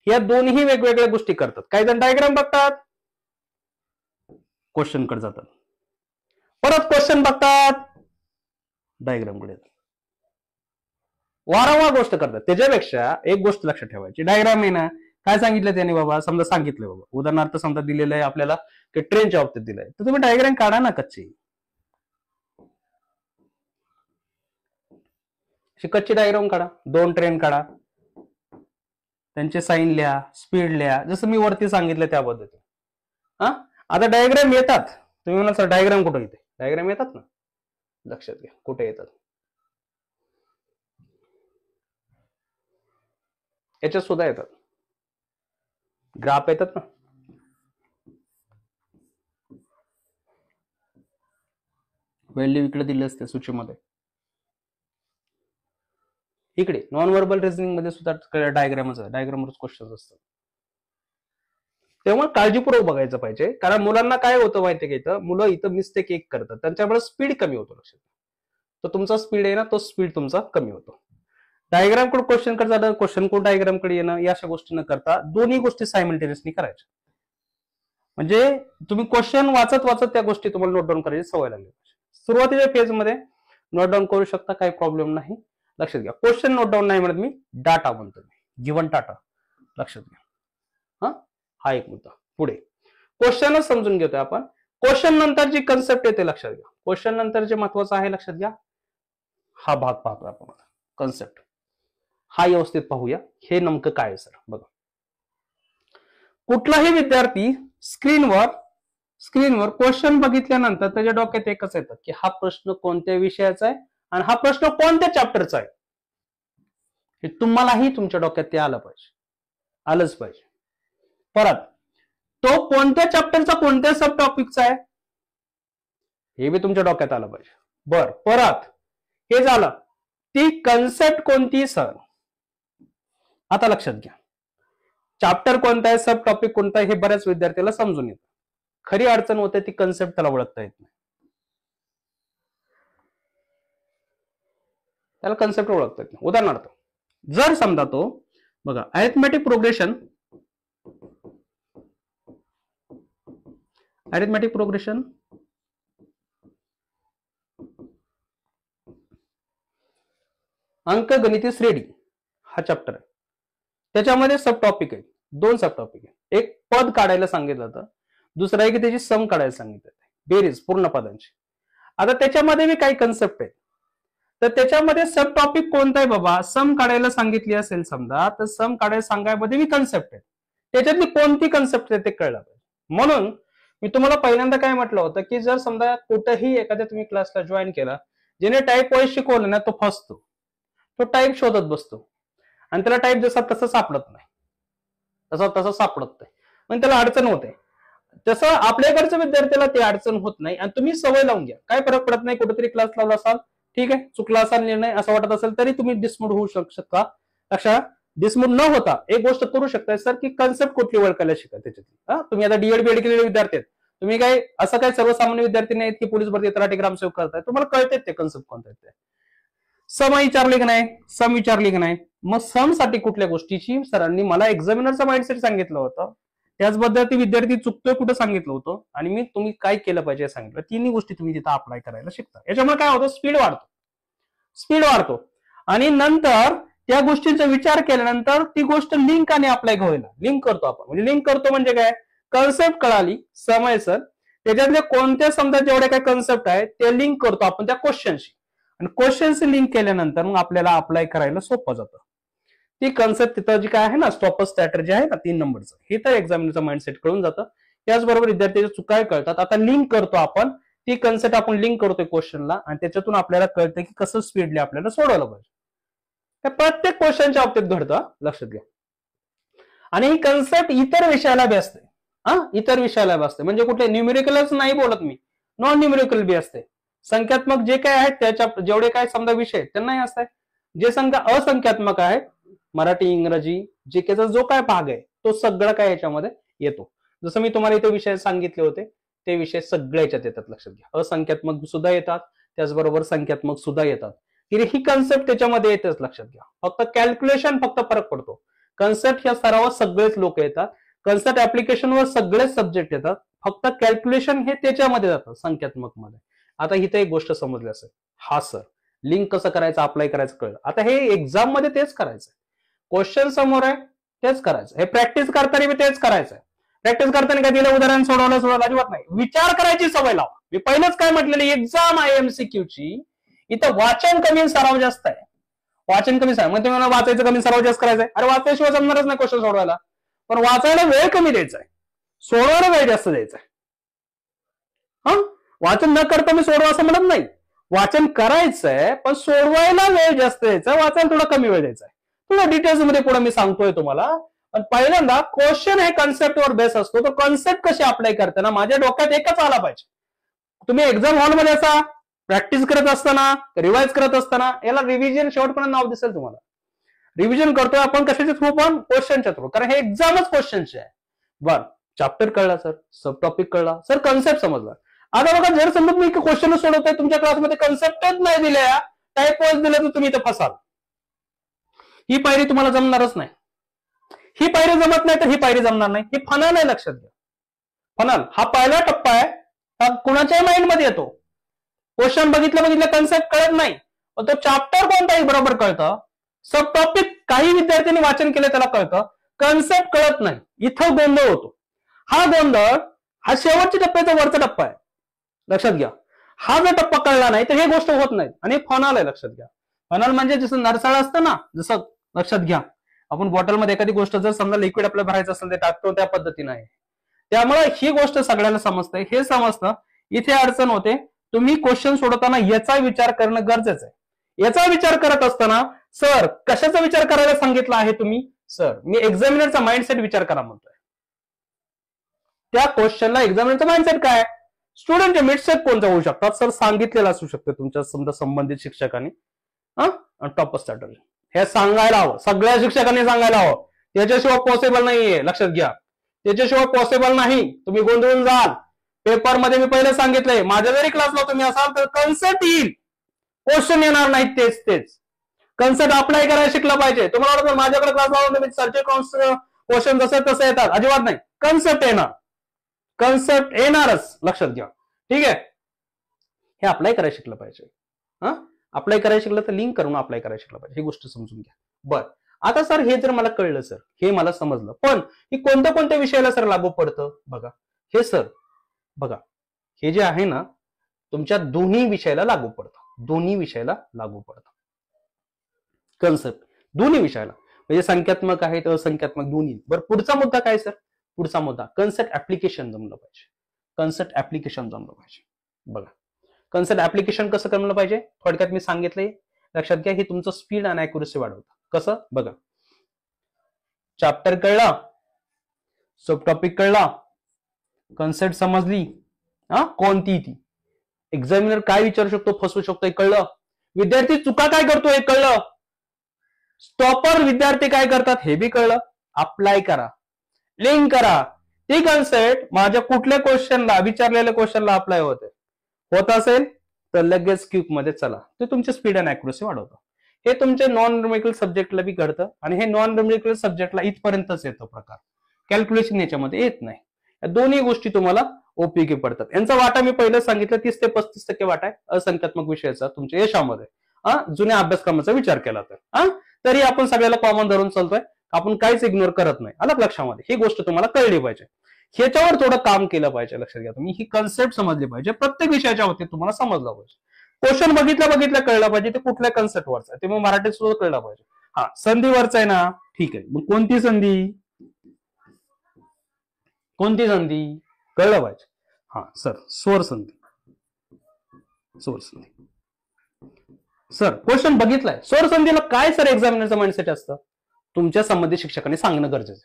या दोन्ही वेगवेगळ्या गोष्टी करतात. काही जण डायग्राम बघतात, क्वेश्चन कडे जातात, परत क्वेश्चन बघतात, डायग्राम कडे येतात. वारंवार गोष्ट करतात. त्याच्यापेक्षा एक गोष्ट लक्षात ठेवायची, डायग्राम आहे ना, काय सांगितलं त्याने बाबा, समजा सांगितलं बाबा, उदाहरणार्थ समजा दिलेलं आहे आपल्याला की ट्रेनच्या बाबतीत दिलंय, तर तुम्ही डायग्राम काढा ना कच्ची. कच्ची डायग्राम काढा, 2 ट्रेन काढा, त्यांचे साईन लिहा, स्पीड लिहा, जसं मी वरती सांगितलं त्या पद्धतीने. हा, आता डायग्राम येतात. तुम्ही म्हणाल सर डायग्राम कुठे येते, डायग्राम येतात ना, लक्षात घ्या कुठे येतात. याच्यात सुद्धा येतात, ग्राफ येतात ना. व्हॅल्यू इकडे दिले असते सूचीमध्ये. इकडे नॉन व्हर्बल रिझनिंग मध्ये सुद्धा डायग्रामवरच क्वेश्चन असतात. तेव्हा काळजीपूर्वक बघायचं पाहिजे, कारण मुलांना काय होतं माहितीये का, मुलं इथं मिस्टेक एक करतात, त्यांच्यामुळे स्पीड कमी होतो. लक्षात, तो तुमचा स्पीड आहे ना, तो स्पीड तुमचा कमी होतो. डायग्राम कडे क्वेश्चन कडे जाणं, क्वेश्चन कडे डायग्राम कडे येणं, या अशा गोष्टी न करता दोन्ही गोष्टी सायमल्टेनियसली करायच्या. म्हणजे तुम्ही क्वेश्चन वाचत वाचत त्या गोष्टी तुम्हाला नोट डाऊन करायची सवय लागली. सुरुवातीच्या फेज मध्ये नोट डाऊन करू शकता, काही प्रॉब्लेम नाही. लक्षात घ्या, क्वेश्चन नोट डाऊन नाही म्हणत मी, डाटा म्हणतो मी, गिव्हन डाटा. लक्षात घ्या, हा एक मुद्दा. पुढे क्वेश्चनच समजून घेतोय आपण. क्वेश्चन नंतर जी कन्सेप्ट येते, लक्षात घ्या, क्वेश्चन नंतर जे महत्वाचं आहे, लक्षात घ्या, हा भाग पाहतो आपण, कन्सेप्ट. हा व्यवस्थित पाहूया, हे नेमकं काय आहे सर. बघा, कुठलाही विद्यार्थी स्क्रीनवर क्वेश्चन बघितल्यानंतर त्याच्या डोक्यात एकच येतं की हा प्रश्न कोणत्या विषयाचा आहे आणि हा प्रश्न कोणत्या चॅप्टरचा आहे, हे तुम्हालाही तुमच्या डोक्यात ते आलंच पाहिजे. परत तो कोणत्या चॅप्टरचा कोणत्या सब टॉपिकचा आहे हे बी तुमच्या डोक्यात आलं पाहिजे. बर, परत हे झालं ती कन्सेप्ट कोणती सर. आता लक्षात घ्या, चॅप्टर कोणता आहे, सब टॉपिक कोणता आहे हे बऱ्याच विद्यार्थ्याला समजून येतं. खरी अडचण होते ती कन्सेप्ट त्याला ओळखता येत नाही. त्याला कन्सेप्ट ओळखता येत नाही. उदाहरणार्थ जर समजा तो बघा अरिथमेटिक प्रोग्रेशन अंकगणिती श्रेणी हा चॅप्टर आहे. त्याच्यामध्ये सब टॉपिक आहे, 2 सब टॉपिक आहे. एक पद काढायला सांगितलं होतं, दुसरा आहे की त्याची सम काढायला सांगितलं, बेरीज पूर्ण पदांची. आता त्याच्यामध्ये मी काही कन्सेप्ट आहे, तर त्याच्यामध्ये सब टॉपिक कोणता आहे बाबा, सम काढायला सांगितली असेल समजा, तर सम काढायला सांगायमध्ये मी कन्सेप्ट आहे, त्याच्यातली कोणती कन्सेप्ट आहे ते कळलं पाहिजे. म्हणून मी तुम्हाला पहिल्यांदा काय म्हटलं होतं की जर समजा कुठेही एखाद्या तुम्ही क्लासला जॉईन केला, ज्याने टाईप वाईज शिकवलं ना, तो फसतो, तो टाईप शोधत बसतो आणि त्याला टाईप जसा तसं सापडत नाही, तसं सापडत नाही, पण त्याला अडचण होते. तसं आपल्याकडच्या विद्यार्थ्याला ते अडचण होत नाही आणि तुम्ही सवय लावून घ्या, काय फरक पडत नाही. कुठेतरी क्लास लावला असाल, ठीक आहे, चुकला असाल निर्णय असं वाटत असेल तरी तुम्ही डिसमूड होऊ शकता. लक्षात, डिसमूड न होता एक गोष्ट करू शकता सर की कन्सेप्ट कुठली ओळखायला शिका त्याच्यातली. तुम्ही आता डीएड बीएड केलेले विद्यार्थी आहेत, तुम्ही काय असं काय सर्वसामान्य विद्यार्थी नाहीत की पोलीस भरती तलाठी ग्रामसेवक करताय, तुम्हाला कळतेच ते कन्सेप्ट कोणते आहेत ते. सम विचारले की नाही, सम विचारली की नाही, मग सम साठी कुठल्या गोष्टीची सरांनी मला एक्झामिनरचा माइंडसेट सांगितलं होतं, त्याचबद्दल ती विद्यार्थी चुकतोय कुठं सांगितलं होतं आणि मी तुम्ही काय केलं पाहिजे सांगितलं. तिन्ही गोष्टी तुम्ही तिथं अप्लाय करायला शिकता. याच्यामुळे काय होतं, स्पीड वाढतो आणि नंतर त्या गोष्टींचा विचार केल्यानंतर ती गोष्ट लिंक आणि अप्लाय व्हायला लिंक करतो आपण. म्हणजे लिंक करतो म्हणजे काय, कन्सेप्ट कळाली समय सर, त्याच्यातले कोणत्या समजा जेवढे काय कन्सेप्ट आहे ते लिंक करतो आपण त्या क्वेश्चनशी आणि क्वेश्चनशी लिंक केल्यानंतर मग आपल्याला अप्लाय करायला सोपं जातं. ती कन्सेप्ट तिथं जी काय आहे ना, स्टॉपर स्ट्रॅटेजी आहे ना 3 नंबरचं, हे तर एक्झामिनरचं माइंडसेट कळून जातं. त्याचबरोबर विद्यार्थ्याच्या चुका कळतात. आता लिंक करतो आपण, ती कन्सेप्ट आपण लिंक करतोय क्वेश्चनला आणि त्याच्यातून आपल्याला कळतं की कसं स्पीडली आपल्याला सोडवलं पाहिजे. त्या प्रत्येक क्वेश्चनच्या बाबतीत घडतं, लक्षात घ्या. आणि ही कन्सेप्ट इतर विषयाला बी असते. इतर विषयाला बी असते, म्हणजे कुठले न्यूमेरिकलच नाही बोलत मी, नॉन न्यूमेरिकल बी असते. संख्यात्मक जे काय आहेत त्याच्या जेवढे काय समजा विषय त्यांनाही असतात. जे असंख्यात्मक आहे, मराठी इंग्रजी जे त्याचा जो काय भाग आहे तो सगळं काय याच्यामध्ये येतो. जसं मी तुम्हाला इथे विषय सांगितले होते ते विषय सगळे याच्यात येतात, लक्षात घ्या. असंख्यात्मक सुद्धा येतात, त्याचबरोबर संख्यात्मक सुद्धा येतात. ही कन्सेप्ट त्याच्यामध्ये येतेच, लक्षात घ्या. फक्त कॅल्क्युलेशन फक्त फरक पडतो. कन्सेप्ट या सरावात सगळेच लोक येतात, कन्सेप्ट ऍप्लिकेशनवर सगळेच सब्जेक्ट येतात, फक्त कॅल्क्युलेशन हे त्याच्यामध्ये जातं संख्यात्मक मध्ये. आता इथे एक गोष्ट समजली असेल, हा सर लिंक कसं करायचं, अप्लाय करायचं कळलं. आता हे एक्झाम मध्ये तेच करायचं, क्वेश्चन समोर आहे तेच करायचं, हे प्रॅक्टिस करताना बी तेच करायचं. प्रॅक्टिस करताना काय दिलं उदाहरण सोडवलं अजिबात नाही, विचार करायची सवय लावा. मी पहिलंच काय म्हटलेलं, एक्झाम आहे MCQ ची, इथं वाचन कमी सराव जास्त आहे. वाचन कमी सराव म्हणजे तुम्हाला वाचायचं कमी सराव जास्त करायचंय. अरे वाचल्याशिवाय जमणारच नाही क्वेश्चन सोडवायला, पण वाचायला वेळ कमी द्यायचा आहे, सोडवायला वेळ जास्त द्यायचा आहे. वाचन न करता मी सोडवा असं म्हणत नाही, वाचन करायचंय पण सोडवायला वेळ जास्त द्यायचा, वाचायला थोडा कमी वेळ द्यायचा आहे. थोडा डिटेल्स मध्ये पुढे मी सांगतोय तुम्हाला. पण पहिल्यांदा क्वेश्चन हे कन्सेप्टवर बेस असतो, तो कन्सेप्ट कशी अप्लाय करताना माझ्या डोक्यात एकच आला पाहिजे. तुम्ही एक्झाम हॉलमध्ये असा प्रॅक्टिस करत असताना, रिवाइज करत असताना, याला रिव्हिजन शेवटपर्यंत नाव दिसेल तुम्हाला. रिव्हिजन करतोय आपण कशाच्या थ्रू, पण क्वेश्चनच्या थ्रू, कारण हे एक्झामच क्वेश्चनचे आहे. बर, चॅप्टर कळला सर, सब टॉपिक कळला सर, कन्सेप्ट समजला. आता बघा, जर समजा मी क्वेश्चन सोडवतोय, तुमच्या क्लासमध्ये कन्सेप्टच नाही दिल्या, टाईप वाईज दिलं तर तुम्ही इथं फसाल. ही पायरी तुम्हाला जमणारच नाही. ही पायरी जमत नाही तर ही पायरी जमणार नाही. ही फनल आहे, लक्षात घ्या. फनल हा पहिला टप्पा आहे, हा कुणाच्याही माइंड मध्ये येतो. क्वेश्चन बघितलं कन्सेप्ट कळत नाही, पण तो चॅप्टर कोणताही बरोबर कळतं. सब टॉपिक काही विद्यार्थ्यांनी वाचन केलं त्याला कळतं, कन्सेप्ट कळत नाही, इथं गोंधळ होतो. हा गोंधळ हा शेवटच्या टप्प्याचा वरचा टप्पा आहे, लक्षात घ्या. हा जर टप्पा कळला नाही तर हे गोष्ट होत नाही आणि फनल आहे, लक्षात घ्या. फनल म्हणजे जसं नरसाळ असतं ना, जसं लक्षात घ्या, आपण बॉटलमध्ये एखादी गोष्ट जर समजा लिक्विड आपल्याला भरायचं असेल ते टाकतो त्या पद्धतीने आहे. त्यामुळे ही गोष्ट सगळ्यांना समजते, हे समजतं. इथे अडचण होते, तुम्ही क्वेश्चन सोडवताना याचा विचार करणं गरजेचं आहे. याचा विचार करत असताना सर कशाचा विचार करायला सांगितलं आहे तुम्ही? सर मी एक्झामिनरचा माइंडसेट विचार करा म्हणतोय. त्या क्वेश्चनला एक्झामिनरचा माइंडसेट काय? स्टुडंटचे मिडसेट कोणते होऊ शकतात? सर सांगितलेलं असू शकतं तुमच्या समजा संबंधित शिक्षकांनी. टॉप स्ट्रॅटर्जी हे सांगायला हवं, सगळ्या शिक्षकांनी सांगायला हवं. त्याच्याशिवाय पॉसिबल नाहीये, लक्षात घ्या. त्याच्याशिवाय पॉसिबल नाही. तुम्ही गोंधळून जाल. पेपरमध्ये मी पहिले सांगितलंय, माझ्या जरी क्लासला तुम्ही असाल तर कन्सेप्ट येईल, क्वेश्चन येणार नाहीत. तेच कन्सेप्ट अप्लाय करायला शिकला पाहिजे. तुम्हाला वाटतं माझ्याकडे क्लास लावून तुम्ही सर्च क्वेश्चन जसं तसं येतात, अजिबात नाही. कन्सेप्ट येणार, कन्सेप्ट येणारच, लक्षात घ्या. ठीक आहे, हे अप्लाय करायला शिकलं पाहिजे. अप्लाय करायला शिकलं तर लिंक करून अप्लाय करायला शिकलं पाहिजे, ही गोष्ट समजून घ्या. बर, आता सर हे जर मला कळलं, सर हे मला समजलं, पण ही कोणत्या कोणत्या विषयाला सर लागू पडतं? बघा हे सर, बघा हे जे आहे ना तुमच्या दोन्ही विषयाला लागू पडतं. दोन्ही विषयाला लागू पडतं कन्सेप्ट, दोन्ही विषयाला. म्हणजे संख्यात्मक आहेत, असंख्यात्मक दोन्ही. बरं, पुढचा मुद्दा काय सर? पुढचा मुद्दा कन्सेप्ट ऍप्लिकेशन जमलं पाहिजे. कन्सेप्ट ऍप्लिकेशन जमलं पाहिजे. बघा कन्सेप्ट ऍप्लिकेशन कसं करलं पाहिजे? थोडक्यात मी सांगितलंय, लक्षात घ्या. हे तुमचं स्पीड आणि अॅक्युरसी वाढवतं. कसं? बघा, चॅप्टर कळला, सब टॉपिक कळला, कन्सेप्ट समजली, कोणती ती, एक्झामिनर काय विचारू शकतो, फसवू शकतो हे कळलं, विद्यार्थी चुका काय करतो हे कळलं, स्टॉपर विद्यार्थी काय करतात हे बी कळलं. अप्लाय करा, लिंक करा. ती कन्सेप्ट माझ्या कुठल्या क्वेश्चनला, विचारलेल्या क्वेश्चनला अप्लाय होत असेल तर लगेच क्विक मध्ये चला. ते तुमचे स्पीड अँड अॅक्युरसी वाढवतं. हे तुमचे नॉन न्यूमेरिकल सब्जेक्टला बी घडतं आणि हे नॉन न्यूमेरिकल सब्जेक्टला इथपर्यंतच येतो प्रकार. कॅल्क्युलेशन याच्यामध्ये येत नाही. या दोन्ही गोष्टी तुम्हाला उपयोगी पडतात. यांचा वाटा मी पहिलं सांगितलं 30 ते 35% वाटा आहे असंख्यात्मक विषयाचा तुमच्या यशामध्ये, जुन्या अभ्यासक्रमाचा विचार केला तर. तरी आपण सगळ्याला कॉमन धरून चालतोय, आपण काहीच इग्नोर करत नाही. आलं लक्षामध्ये? ही गोष्ट तुम्हाला कळली पाहिजे, ह्याच्यावर थोडं काम केलं पाहिजे. लक्षात घ्या तुम्ही, ही कन्सेप्ट समजली पाहिजे. प्रत्येक विषयाच्या बाबतीत तुम्हाला समजलं पाहिजे. क्वेश्चन बघितलं कळलं पाहिजे ते कुठल्या कन्सेप्टवरचं आहे, ते मग मराठीत सुद्धा कळलं पाहिजे. संधीवरचं आहे ना, ठीक आहे. मग कोणती संधी, कोणती संधी कळलं पाहिजे. सर स्वर संधी, स्वर संधी. सर क्वेश्चन बघितलाय, स्वर संधीला काय सर एक्झामिनरचं माइंडसेट असतं? तुमच्या संबंधित शिक्षकांनी सांगणं गरजेचं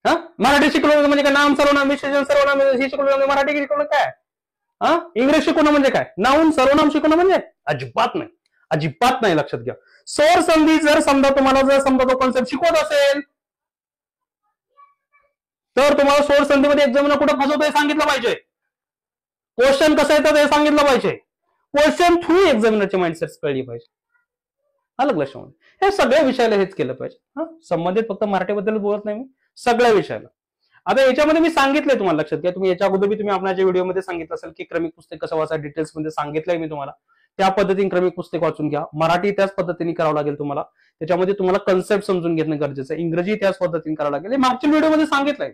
आहे. मराठी शिकवणं म्हणजे काय? नाम सर्वनाम विशेषण सर्वनाम हे शिकवणं म्हणजे मराठी शिकवणं काय? इंग्लिश शिकवणं म्हणजे काय? नाऊन सर्वनाम शिकवणं म्हणजे अजिबात नाही, अजिबात नाही. लक्षात घ्या. स्वर संधी जर समजा तुम्हाला तो कॉन्सेप्ट शिकवत असेल तर तुम्हाला स्वर संधीमध्ये एक्झामिनर कुठं फसवतो हे सांगितलं पाहिजे. क्वेश्चन कसं येतं हे सांगितलं पाहिजे. क्वेश्चन थ्रू एक्झामिनरचे माइंडसेट कळली पाहिजे. अलग लक्षामध्ये हे सगळ्या विषयाला हेच केलं पाहिजे. संबंधित फक्त मराठीबद्दल बोलत नाही मी, सगळ्या विषयाला. आता याच्यामध्ये मी सांगितलंय तुम्हाला, लक्षात घ्या. तुम्ही याच्या अगोदर तुम्ही आपल्या व्हिडिओमध्ये सांगितलं असेल की क्रमिक पुस्तक कसं वाचा, डिटेल्स मध्ये सांगितलंय मी तुम्हाला. त्या पद्धतीने क्रमिक पुस्तक वाचून घ्या. मराठी त्याच पद्धतीने करावं लागेल तुम्हाला. त्याच्यामध्ये तुम्हाला कन्सेप्ट समजून घेणं गरजेचं आहे. इंग्रजी त्याच पद्धतीने करावं लागेल. हे मागच्या व्हिडिओमध्ये सांगितलंय.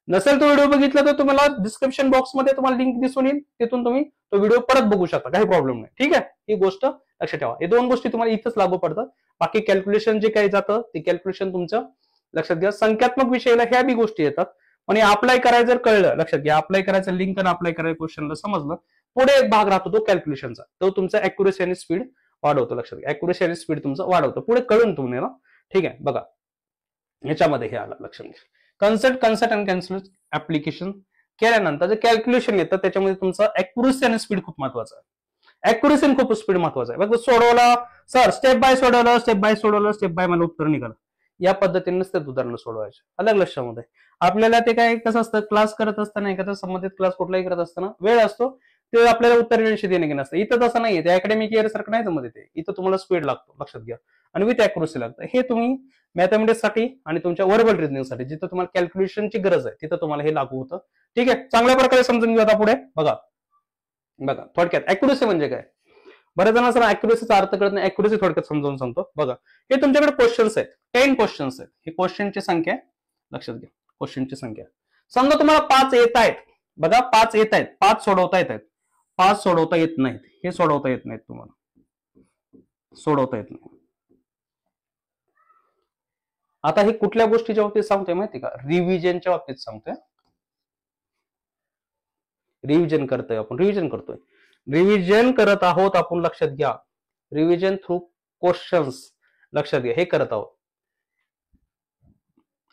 नसेल तो व्हिडिओ बघितला तर तुम्हाला डिस्क्रिप्शन बॉक्समध्ये तुम्हाला लिंक दिसून येईल, तिथून तुम्ही तो व्हिडिओ परत बघू शकता, काही प्रॉब्लेम नाही. ठीक आहे, ही गोष्ट लक्षात ठेवा. हे दोन गोष्टी तुम्हाला इथंच लागू पडतात. बाकी कॅल्क्युलेशन जे काही जातं ते कॅल्क्युलेशन तुमचं लक्षात घ्या. संख्यात्मक विषयाला ह्या बी गोष्टी येतात, पण अप्लाय करायचं जर कळलं, लक्षात घ्या, अप्लाय करायचं लिंक आणि अप्लाय करायचं क्वेश्चनला समजलं, पुढे एक भाग राहतो तो कॅल्क्युलेशनचा, तो तुमचा अॅक्युरेसी आणि स्पीड वाढवतो. लक्षात घ्या, अॅक्युरेसी आणि स्पीड तुमचं वाढवतं पुढे कळून तुम्हाला. ठीक आहे, बघा ह्याच्यामध्ये हे आलं लक्षात घ्या. कन्सेप्ट आणि कॅन्सेप्ट ऍप्लिकेशन केल्यानंतर जे कॅल्क्युलेशन येतं त्याच्यामध्ये तुमचं अॅक्युरेसी आणि स्पीड खूप महत्वाचं आहे. अॅक्युरेसी आणि खूप स्पीड महत्वाचं आहे. बघ सोडवलं सर, स्टेप बाय सोडवलं, स्टेप बाय मला उत्तर निघालं. या पद्धतीनेच ते उदाहरणं सोडवायचे. अलग लक्षामध्ये आपल्याला ते काय कसं असतं, क्लास करत असताना एखादा संबंधित क्लास कुठलाही करत असताना वेळ असतो, ते आपल्याला उत्तर वेळेशी देणे घेणं असतं. इथं तसं नाहीये, ते अकॅडमिक इयर सारखं नाही जमत ते. इथं तुम्हाला स्पीड लागतो, लक्षात घ्या, आणि विथ अॅक्युरेसी लागतं. हे तुम्ही मॅथमॅटिक्स साठी आणि तुमच्या वर्बल रिजनिंग साठी जिथं तुम्हाला कॅल्क्युलेशनची गरज आहे तिथं तुम्हाला हे लागू होतं. ठीक आहे, चांगल्या प्रकारे समजून घेऊ आता पुढे. बघा थोडक्यात अॅक्युरेसी म्हणजे काय. बऱ्याच जण असं अॅक्युरेसीचा अर्थ कळत नाही. अॅक्युरेसी थोडक्यात समजावून सांगतो. बघा, हे तुमच्याकडे क्वेश्चन्स आहेत, 10 क्वेश्चन्स आहेत. हे क्वेश्चनची संख्या आहे, लक्षात घ्या, क्वेश्चनची संख्या. समजा तुम्हाला 5 येत आहेत, बघा 5 येत आहेत, 5 सोडवता येत आहेत, 5 सोडवता येत नाहीत, हे सोडवता येत नाहीत, तुम्हाला सोडवता येत नाही. आता हे कुठल्या गोष्टीच्या बाबतीत सांगतोय माहिती का? रिव्हिजनच्या बाबतीत सांगतोय. रिव्हिजन करतोय आपण, रिव्हिजन करतोय, रिव्हिजन करत आहोत आपण, लक्षात घ्या. रिव्हिजन थ्रू क्वेश्चन्स, लक्षात घ्या, हे करत आहोत.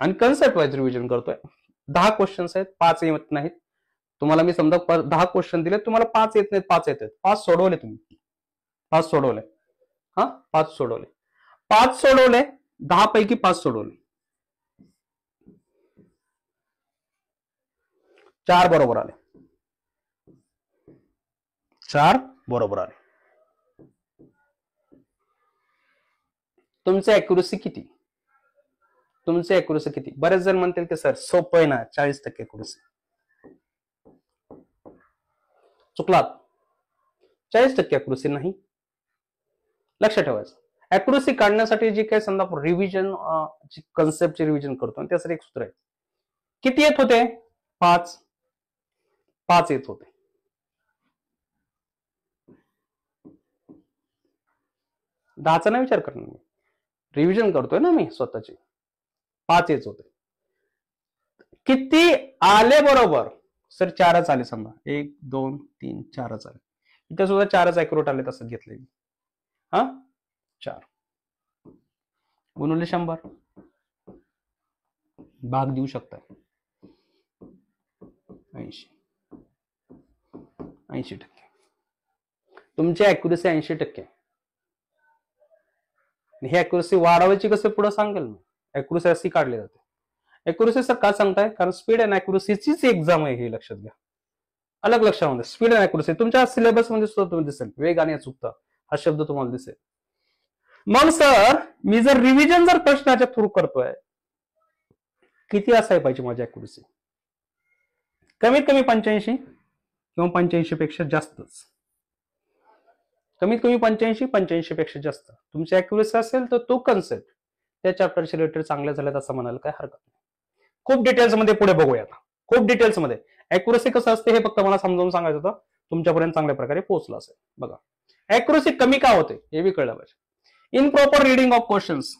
आणि कन्सेप्ट वाईज रिव्हिजन करतोय. 10 क्वेश्चन्स आहेत, 5 येत नाहीत. तुम्हाला मी समजा 10 क्वेश्चन दिले, तुम्हाला 5 येत नाहीत, 5 येत आहेत. 5 सोडवले तुम्ही, 5 सोडवले. हा, 5 सोडवले, 5 सोडवले, 10 पैकी 5 सोडवले, 4 बरोबर आले, 4 बरोबर आले. तुमची अॅक्युरसी किती? तुमची अॅक्युरसी किती? बरेच जण म्हणतील की सर सोपं आहे ना, 40% अॅक्युरसी. चुकलात. 40% अॅक्युरसी नाही. लक्षात ठेवायचं, अॅक्युरसी काढण्यासाठी जे काही समजा रिव्हिजन, कन्सेप्टचे रिव्हिजन करतो, त्यासाठी एक सूत्र आहे. किती येत होते? 5 येत होते. 10चा नाही विचार करणार मी, रिव्हिजन करतोय ना मी स्वतःची. 5 येत होते. किती आले बरोबर? सर 4च आले, समजा 1 2 3 4च आले. इथे सुद्धा 4च अॅक्युरेट आले, तसं घेतले. हा, 4 गुणुले 100 भाग देऊ शकता. 80% तुमची अॅक्युरसी 80%. ही अॅक्युरसी वाढवायची कसं पुढे सांगेल मी. अॅक्युरसी अशी काढली जाते. अॅक्युरसी सर का सांगताय? कारण स्पीड अँड अॅक्युरसीचीच एक्झाम आहे हे, लक्षात घ्या. अलग लक्षामध्ये स्पीड अँड अॅक्युरसी तुमच्या सिलेबस मध्ये सुद्धा तुम्हाला दिसेल, वेग आणि अचूकता हा शब्द तुम्हाला दिसेल. मग सर मी जर रिव्हिजन जर प्रश्नाच्या थ्रू करतोय, किती असायला पाहिजे माझी अॅक्युरसी? कमीत कमी 85 किंवा 85 पेक्षा जास्तच. कमीत कमी 85 पेक्षा जास्त तुमची अॅक्युरसी असेल तर तो कन्सेप्ट त्या चॅप्टरचे रिलेटेड चांगले झालेत असं म्हणायला काय हरकत नाही. खूप डिटेल्स मध्ये पुढे बघूया. खूप डिटेल्स मध्ये अॅक्युरसी कसं असते हे फक्त मला समजावून सांगायचं होतं, तुमच्यापर्यंत चांगल्या प्रकारे पोहोचलं असेल. बघा, अॅक्युरसी कमी का होते हे बी कळलं पाहिजे. इनप्रॉपर रिडिंग ऑफ क्वेश्चन्स,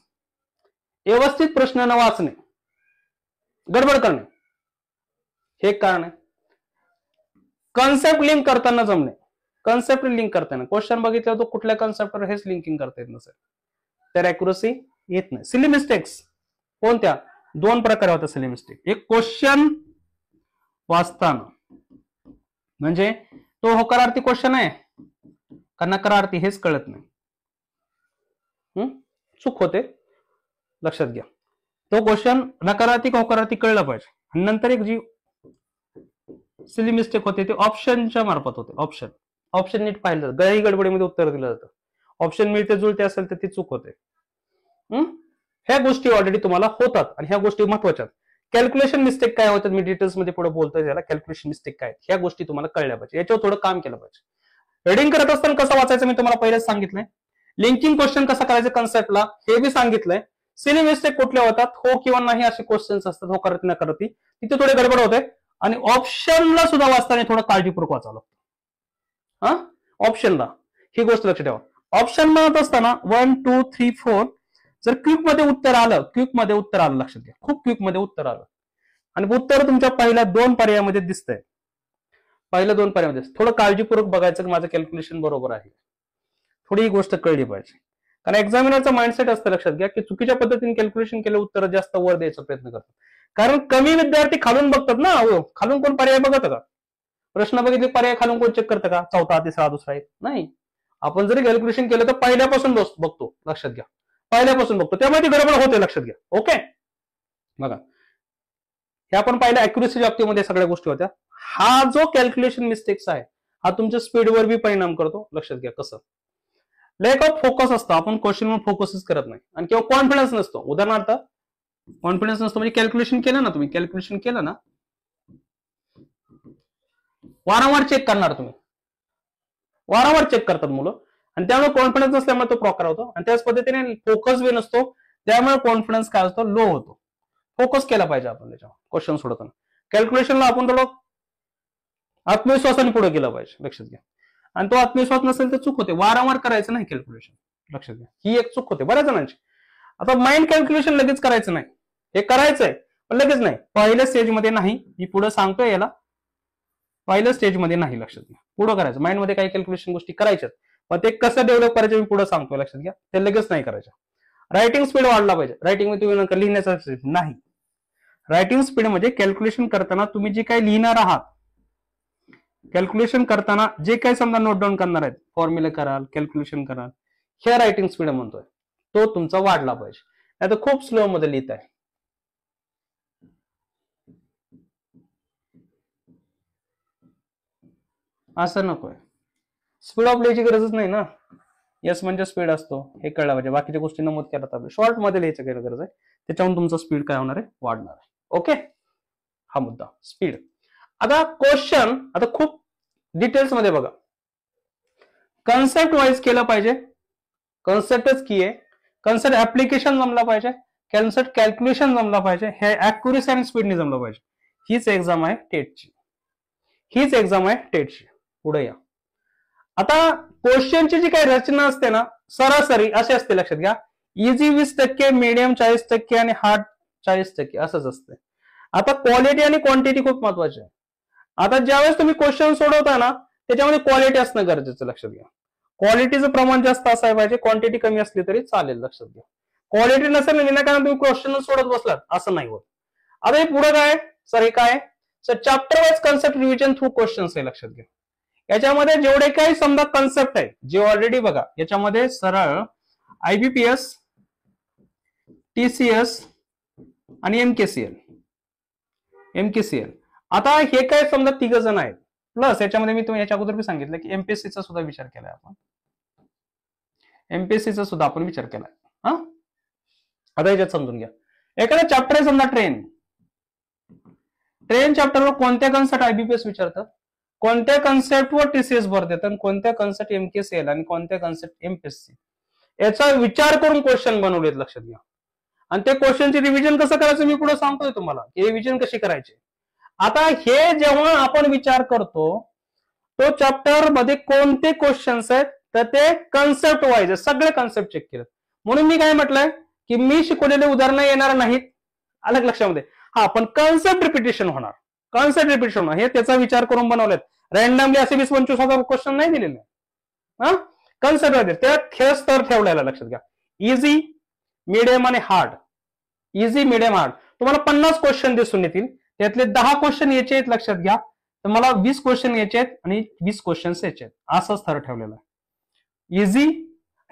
व्यवस्थित प्रश्न न वाचणे, गडबड करणे, हे कारण आहे. कन्सेप्ट लिंक करताना जमणे, कन्सेप्ट लिंक करताना क्वेश्चन बघितलं तर कुठल्या कन्सेप्टवर हेच लिंकिंग करता येत नसेल तर अॅक्युरसी येत नाही. सिली मिस्टेक्स कोणत्या? 2 प्रकार होतात सिली मिस्टेक. एक क्वेश्चन वाचताना, म्हणजे तो होकारार्थी क्वेश्चन आहे का नकारार्थी हेच कळत नाही, चूक होते, लक्षात घ्या. तो क्वेश्चन नकारार्थी का होकारार्थी कळलं पाहिजे. आणि नंतर एक जी सिली मिस्टेक होते ते ऑप्शनच्या मार्फत होते. ऑप्शन नीट पाहिलं जातं, गळी गडबडीमध्ये उत्तर दिलं जातं. ऑप्शन मिळते जुळते असेल तर ती चूक होते. ह्या गोष्टी ऑलरेडी तुम्हाला होतात आणि ह्या गोष्टी महत्वाच्या. कॅल्क्युलेशन मिस्टेक काय होतात मी डिटेल्स मध्ये पुढे बोलतोय, त्याला कॅल्क्युलेशन मिस्टेक काय, ह्या गोष्टी तुम्हाला कळल्या पाहिजे, याच्यावर थोडं काम केलं पाहिजे. रीडिंग करत असताना कसं वाचायचं मी तुम्हाला पहिलेच सांगितलंय. लिंकिंग क्वेश्चन कसं करायचं कन्सेप्टला हे बी सांगितलंय. सिली मिस्टेक कुठल्या होतात? हो किंवा नाही असे क्वेश्चन्स असतात, हो करत नाही करत, तिथे थोडे गडबड होते. आणि ऑप्शनला सुद्धा वाचताना थोडं काळजीपूर्वक वाचावं लागतं. ऑप्शनला ही गोष्ट लक्षात ठेवा. ऑप्शन म्हणत असताना 1 2 3 4 जर क्विक मध्ये उत्तर आलं, लक्षात घ्या, खूप क्विक मध्ये उत्तर आलं आणि उत्तर तुमच्या पहिल्या 2 पर्यायामध्ये दिसतंय, पहिल्या 2 पर्यायामध्ये थोडं काळजीपूर्वक बघायचं की माझं कॅल्क्युलेशन बरोबर आहे. थोडी ही गोष्ट कळली पाहिजे. कारण एक्झामिनरचा माइंडसेट असतं, लक्षात घ्या, की चुकीच्या पद्धतीने कॅल्क्युलेशन केलं उत्तर जास्त वर द्यायचा प्रयत्न करतात. कारण कमी विद्यार्थी खालून बघतात ना, खालून कोण पर्याय बघत का? प्रश्न बघितले पर्याय खालून कोण चेक करतं का? चौथा, तिसरा, दुसरा एक नाही. आपण जरी कॅल्क्युलेशन केलं तर पहिल्यापासून बघतो, लक्षात घ्या, पहिल्यापासून बघतो, त्यामुळे ती गडबड होते, लक्षात घ्या. ओके, बघा हे आपण पाहिलं अॅक्युरसी बाबतीमध्ये सगळ्या गोष्टी होत्या. हा जो कॅल्क्युलेशन मिस्टेक्स आहे हा तुमच्या स्पीडवर बी परिणाम करतो, लक्षात घ्या. कसं? लॅक ऑफ फोकस असतं, आपण क्वेश्चनवर फोकसच करत नाही आणि किंवा कॉन्फिडन्स नसतो. उदाहरणार्थ कॉन्फिडन्स नसतो म्हणजे कॅल्क्युलेशन केलं ना तुम्ही, कॅल्क्युलेशन केलं ना, वारंवार चेक करणार तुम्ही, वारंवार चेक करतात मुलं आणि त्यामुळे कॉन्फिडन्स नसल्यामुळे तो प्रॉपर होतो आणि त्याच पद्धतीने फोकस बी नसतो, त्यामुळे कॉन्फिडन्स काय असतो? लो होतो. फोकस केला पाहिजे आपण त्याच्यावर क्वेश्चन सोडवताना. कॅल्क्युलेशनला आपण थोडं आत्मविश्वासाने पुढे केलं पाहिजे, लक्षात घ्या. आणि तो आत्मविश्वास नसेल तर चूक होते. वारंवार करायचं नाही कॅल्क्युलेशन, लक्षात घ्या, ही एक चूक होते बऱ्याच जणांची. आता माइंड कॅल्क्युलेशन लगेच करायचं नाही, हे करायचंय पण लगेच नाही, पहिल्या स्टेजमध्ये नाही, मी पुढे सांगतोय याला, पहिल्या स्टेजमध्ये नाही, लक्षात घ्या. पुढे करायचं, माइंड मध्ये काही कॅल्क्युलेशन गोष्टी करायच्यात, पण ते कसं डेव्हलप करायचं मी पुढे सांगतोय, लक्षात घ्या. ते लगेच नाही करायचं. रायटिंग स्पीड वाढला पाहिजे. रायटिंग मध्ये तुम्ही लिहिण्याचा नाही, रायटिंग स्पीड म्हणजे कॅल्क्युलेशन करताना तुम्ही जे काही लिहिणार आहात, कॅल्क्युलेशन करताना जे काही समजा नोट डाऊन करणार आहेत, फॉर्म्युला कराल, कॅल्क्युलेशन कराल, हे रायटिंग स्पीड म्हणतोय, तो तुमचा वाढला पाहिजे. नाही तर खूप स्लो मध्ये लिहित आहे. असं नकोय. स्पीड ऑफ लिहायची गरजच नाही ना. यस म्हणजे स्पीड असतो, हे कळलं पाहिजे. बाकीच्या गोष्टी नमूद केल्या तर शॉर्ट मध्ये लिहायचं काय गरज आहे, त्याच्यावरून तुमचा स्पीड काय होणार आहे, वाढणार आहे. ओके, हा मुद्दा स्पीड. आता क्वेश्चन आता खूप डिटेल्स मध्ये बघा, कन्सेप्ट वाईज केलं पाहिजे, कन्सेप्टच की आहे, कन्सेप्ट ऍप्लिकेशन जमला पाहिजे, कन्सेप्ट कॅल्क्युलेशन जमला पाहिजे, हे ऍक्युरेसी आणि स्पीडने जमलं पाहिजे. हीच एक्झाम आहे टेटची, हीच एक्झाम आहे टेटची. पुढे या. आता क्वेश्चनची जी काही रचना असते ना, सरासरी अशी असते, लक्षात घ्या. इझी 20%, मीडियम 40% आणि हार्ड 40%, असंच असते. आता क्वालिटी आणि क्वांटिटी खूप महत्वाची आहे. आता ज्यावेळेस तुम्ही क्वेश्चन सोडवता ना, त्याच्यामध्ये क्वालिटी असणं गरजेचं, लक्षात घ्या. क्वालिटीचं प्रमाण जास्त असायला पाहिजे, क्वांटिटी कमी असली तरी चालेल, लक्षात घ्या. क्वालिटी नसेल विनाकारण तुम्ही क्वेश्चन सोडत बसलात, असं नाही होत. आता हे पुढे काय सर, हे काय sir, chapter wise concept revision through questions आहे, लक्षात घ्या. याच्यामध्ये जेवढे काही समजा कन्सेप्ट आहे, जे ऑलरेडी बघा, याच्यामध्ये सरळ IBPS, TCS आणि MKCL. आता हे काय समजा 3 जण आहेत, प्लस याच्यामध्ये मी तुम्ही याच्या अगोदर बी सांगितलं की MPSCचा सुद्धा विचार केलाय आपण, MPSCचा सुद्धा आपण विचार केलाय. हा, आता याच्यात समजून घ्या. एखादा चॅप्टर आहे समजा ट्रेन चॅप्टरवर कोणत्या कन्सेप्ट IBPS विचारतात, कोणत्या कन्सेप्टवर TCS भर देतात, कोणत्या कन्सेप्ट MKCL आणि कोणत्या कन्सेप्ट MPSC, याचा विचार करून क्वेश्चन बनवलेत, लक्षात घ्या. आणि ते क्वेश्चनचे रिव्हिजन कसं करायचं मी पुढे सांगतोय तुम्हाला, की रिव्हिजन कशी करायची. आता हे जेव्हा आपण विचार करतो, तो चॅप्टर मध्ये कोणते क्वेश्चन्स आहेत, तर ते कन्सेप्ट वाईज सगळे कन्सेप्ट चेक केले. म्हणून मी काय म्हटलंय की मी शिकवलेले उदाहरणं येणार नाहीत, अलग लक्षामध्ये. हा, पण कन्सेप्ट रिपिटेशन होणार, कन्सेप्ट रिपिटेशन होणार, हे त्याचा विचार करून बनवलेत. रॅन्डमली असे 20-25 क्वेश्चन नाही दिलेले. हा, कन्सेप्ट मध्ये त्यात खेळ स्तर ठेवलेला, लक्षात घ्या. इझी, मिडियम आणि हार्ड. Easy, medium, hard. तुम्हाला 50 क्वेश्चन दिसून येतील, त्यातले 10 क्वेश्चन याचे आहेत, लक्षात घ्या. तर मला 20 क्वेश्चन याचे आहेत आणि 20 क्वेश्चन्स याचे आहेत, असं स्तर ठेवलेलं आहे. इझी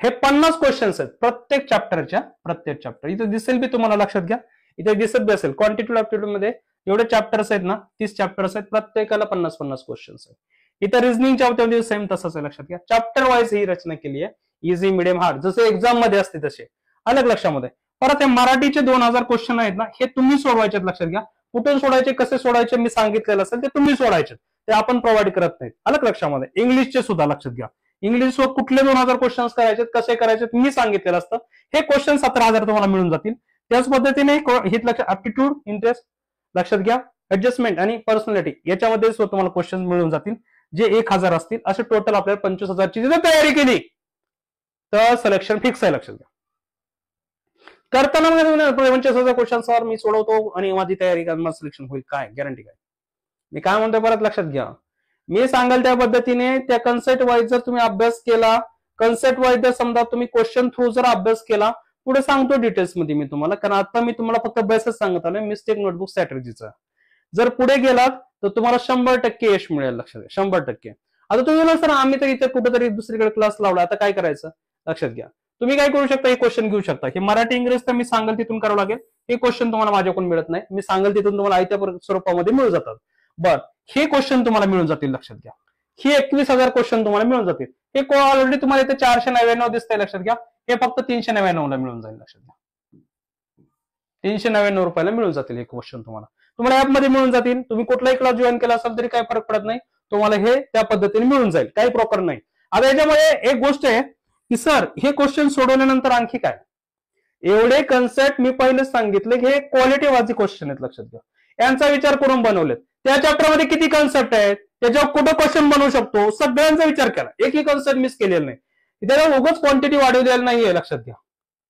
हे 50 क्वेश्चन्स आहेत प्रत्येक चॅप्टरच्या, प्रत्येक चॅप्टर इथे दिसेल बी तुम्हाला, लक्षात घ्या. इथे दिसत बी असेल, क्वांटिटेटिव्ह ऍप्टिट्यूड मध्ये एवढे चॅप्टर्स आहेत ना, 30 चॅप्टर्स आहेत, प्रत्येकाला 50-50 क्वेश्चन्स आहेत. इथे रिझनिंगच्या बाबतीत सेम तसंच आहे, लक्षात घ्या. चॅप्टर वाईज ही रचना केली आहे, इझी, मिडियम, हार्ड, जसे एक्झाम मध्ये असते तसे, अलग लक्षामध्ये. परत हे मराठीचे 2000 क्वेश्चन आहेत ना, हे तुम्ही सोडवायचे, लक्षात घ्या. कुठून सोडायचे, कसे सोडायचे मी सांगितलेलं असेल ते तुम्ही सोडायचे, ते आपण प्रोव्हाइड करत नाहीत, अलग लक्षामध्ये. इंग्लिशचे सुद्धा, लक्षात घ्या. इंग्लिशवर कुठले 2000 क्वेश्चन्स करायचे, कसे करायचे मी सांगितलेलं असतं. हे क्वेश्चन 17,000 तुम्हाला मिळून जातील. त्याच पद्धतीने हे ऍप्टिट्यूड, इंटरेस्ट, लक्षात घ्या, ऍडजस्टमेंट आणि पर्सनॅलिटी, याच्यामध्ये तुम्हाला क्वेश्चन मिळून जातील, जे 1000 असतील. असे टोटल आपल्याला 25,000 ची जर तयारी केली तर सिलेक्शन फिक्स आहे, लक्षात घ्या. करताना 25,000 क्वेश्चन्सवर मी सोडवतो आणि माझी तयारी माझं सिलेक्शन होईल, काय गॅरंटी काय. मी काय म्हणतोय परत लक्षात घ्या, मी सांगाल त्या पद्धतीने त्या कन्सेप्ट वाईज जर तुम्ही अभ्यास केला, कन्सेप्ट वाईज जर समजा तुम्ही क्वेश्चन थ्रू जर अभ्यास केला, पुढे सांगतो डिटेल्स मध्ये मी तुम्हाला, कारण आता मी तुम्हाला फक्त बेसच सांगत आलोय मिस्टेक नोटबुक स्ट्रॅटेजीचा. जर पुढे गेलात तर तुम्हाला 100% यश मिळेल, लक्षात घ्या, 100%. आता तुम्ही म्हणा सर आम्ही तर इथे कुठेतरी दुसरीकडे क्लास लावला, आता काय करायचं, लक्षात घ्या. तुम्ही काय करू शकता, हे क्वेश्चन घेऊ शकता. हे मराठी इंग्रजी तर मी सांगेल तिथून करावं लागेल, हे क्वेश्चन तुम्हाला माझ्याकडून मिळत नाही, मी सांगेल तिथून तुम्हाला आयत्या स्वरूपामध्ये मिळून जातात. बर, हे क्वेश्चन तुम्हाला मिळून जातील, लक्षात घ्या. हे 21,000 क्वेश्चन तुम्हाला मिळून जातील. हे ऑलरेडी तुम्हाला इथे 499 दिसतंय, लक्षात घ्या. हे फक्त 399 ला मिळून जाईल, लक्षात घ्या. 399 रुपयाला मिळून जातील हे क्वेश्चन तुम्हाला ऍपमध्ये मिळून जातील. तुम्ही कुठलाही क्लास जॉईन केला असेल तरी काही फरक पडत नाही, तुम्हाला हे त्या पद्धतीने मिळून जाईल, काही प्रॉपर नाही. आता याच्यामध्ये एक गोष्ट आहे की सर हे क्वेश्चन सोडवल्यानंतर आणखी काय, एवढे कन्सेप्ट मी पहिलेच सांगितले की हे क्वालिटी वाजी क्वेश्चन आहेत, लक्षात घ्या. यांचा विचार करून बनवलेत. त्या चॅप्टरमध्ये किती कन्सेप्ट आहेत, त्याच्यावर कुठं क्वेश्चन बनवू शकतो, सगळ्यांचा विचार केला, एकही कन्सेप्ट मिस केलेला नाही. त्याला उगाच क्वांटिटी वाढवलेली नाहीये, लक्षात घ्या.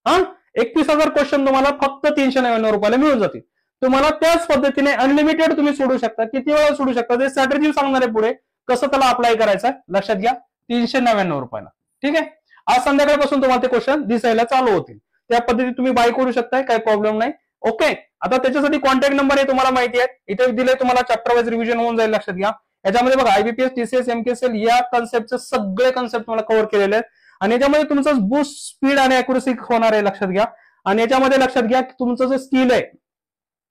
हा, 21,000 क्वेश्चन तुम्हाला फक्त 399 रुपयाला मिळून जातील. तुम्हाला त्याच पद्धतीने अनलिमिटेड तुम्ही सोडू शकता, किती वेळा सोडू शकता, ते स्ट्रॅटेजी सांगणार आहे पुढे कसं त्याला अप्लाय करायचं लक्षात घ्या. 399 रुपयाला. ठीक आहे. आज संध्याकाळपासून तुम्हाला ते क्वेश्चन दिसायला चालू होतील. त्या पद्धतीने तुम्ही बाय करू शकताय, काही प्रॉब्लेम नाही. ओके. आता त्याच्यासाठी कॉन्टॅक्ट नंबर आहे तुम्हाला माहिती आहे, इथे दिले, तुम्हाला चॅप्टर वाईज रिव्हिजन होऊन जाईल. लक्षात घ्या. याच्यामध्ये बघा IBPS, TCS, MKCL या कन्सेप्टचे सगळे कन्सेप्ट तुम्हाला कव्हर केलेले आहेत आणि याच्यामध्ये तुमचं बूस्ट स्पीड आणि अॅक्युरसी होणार आहे. लक्षात घ्या. आणि याच्यामध्ये लक्षात घ्या की तुमचं जे स्किल आहे,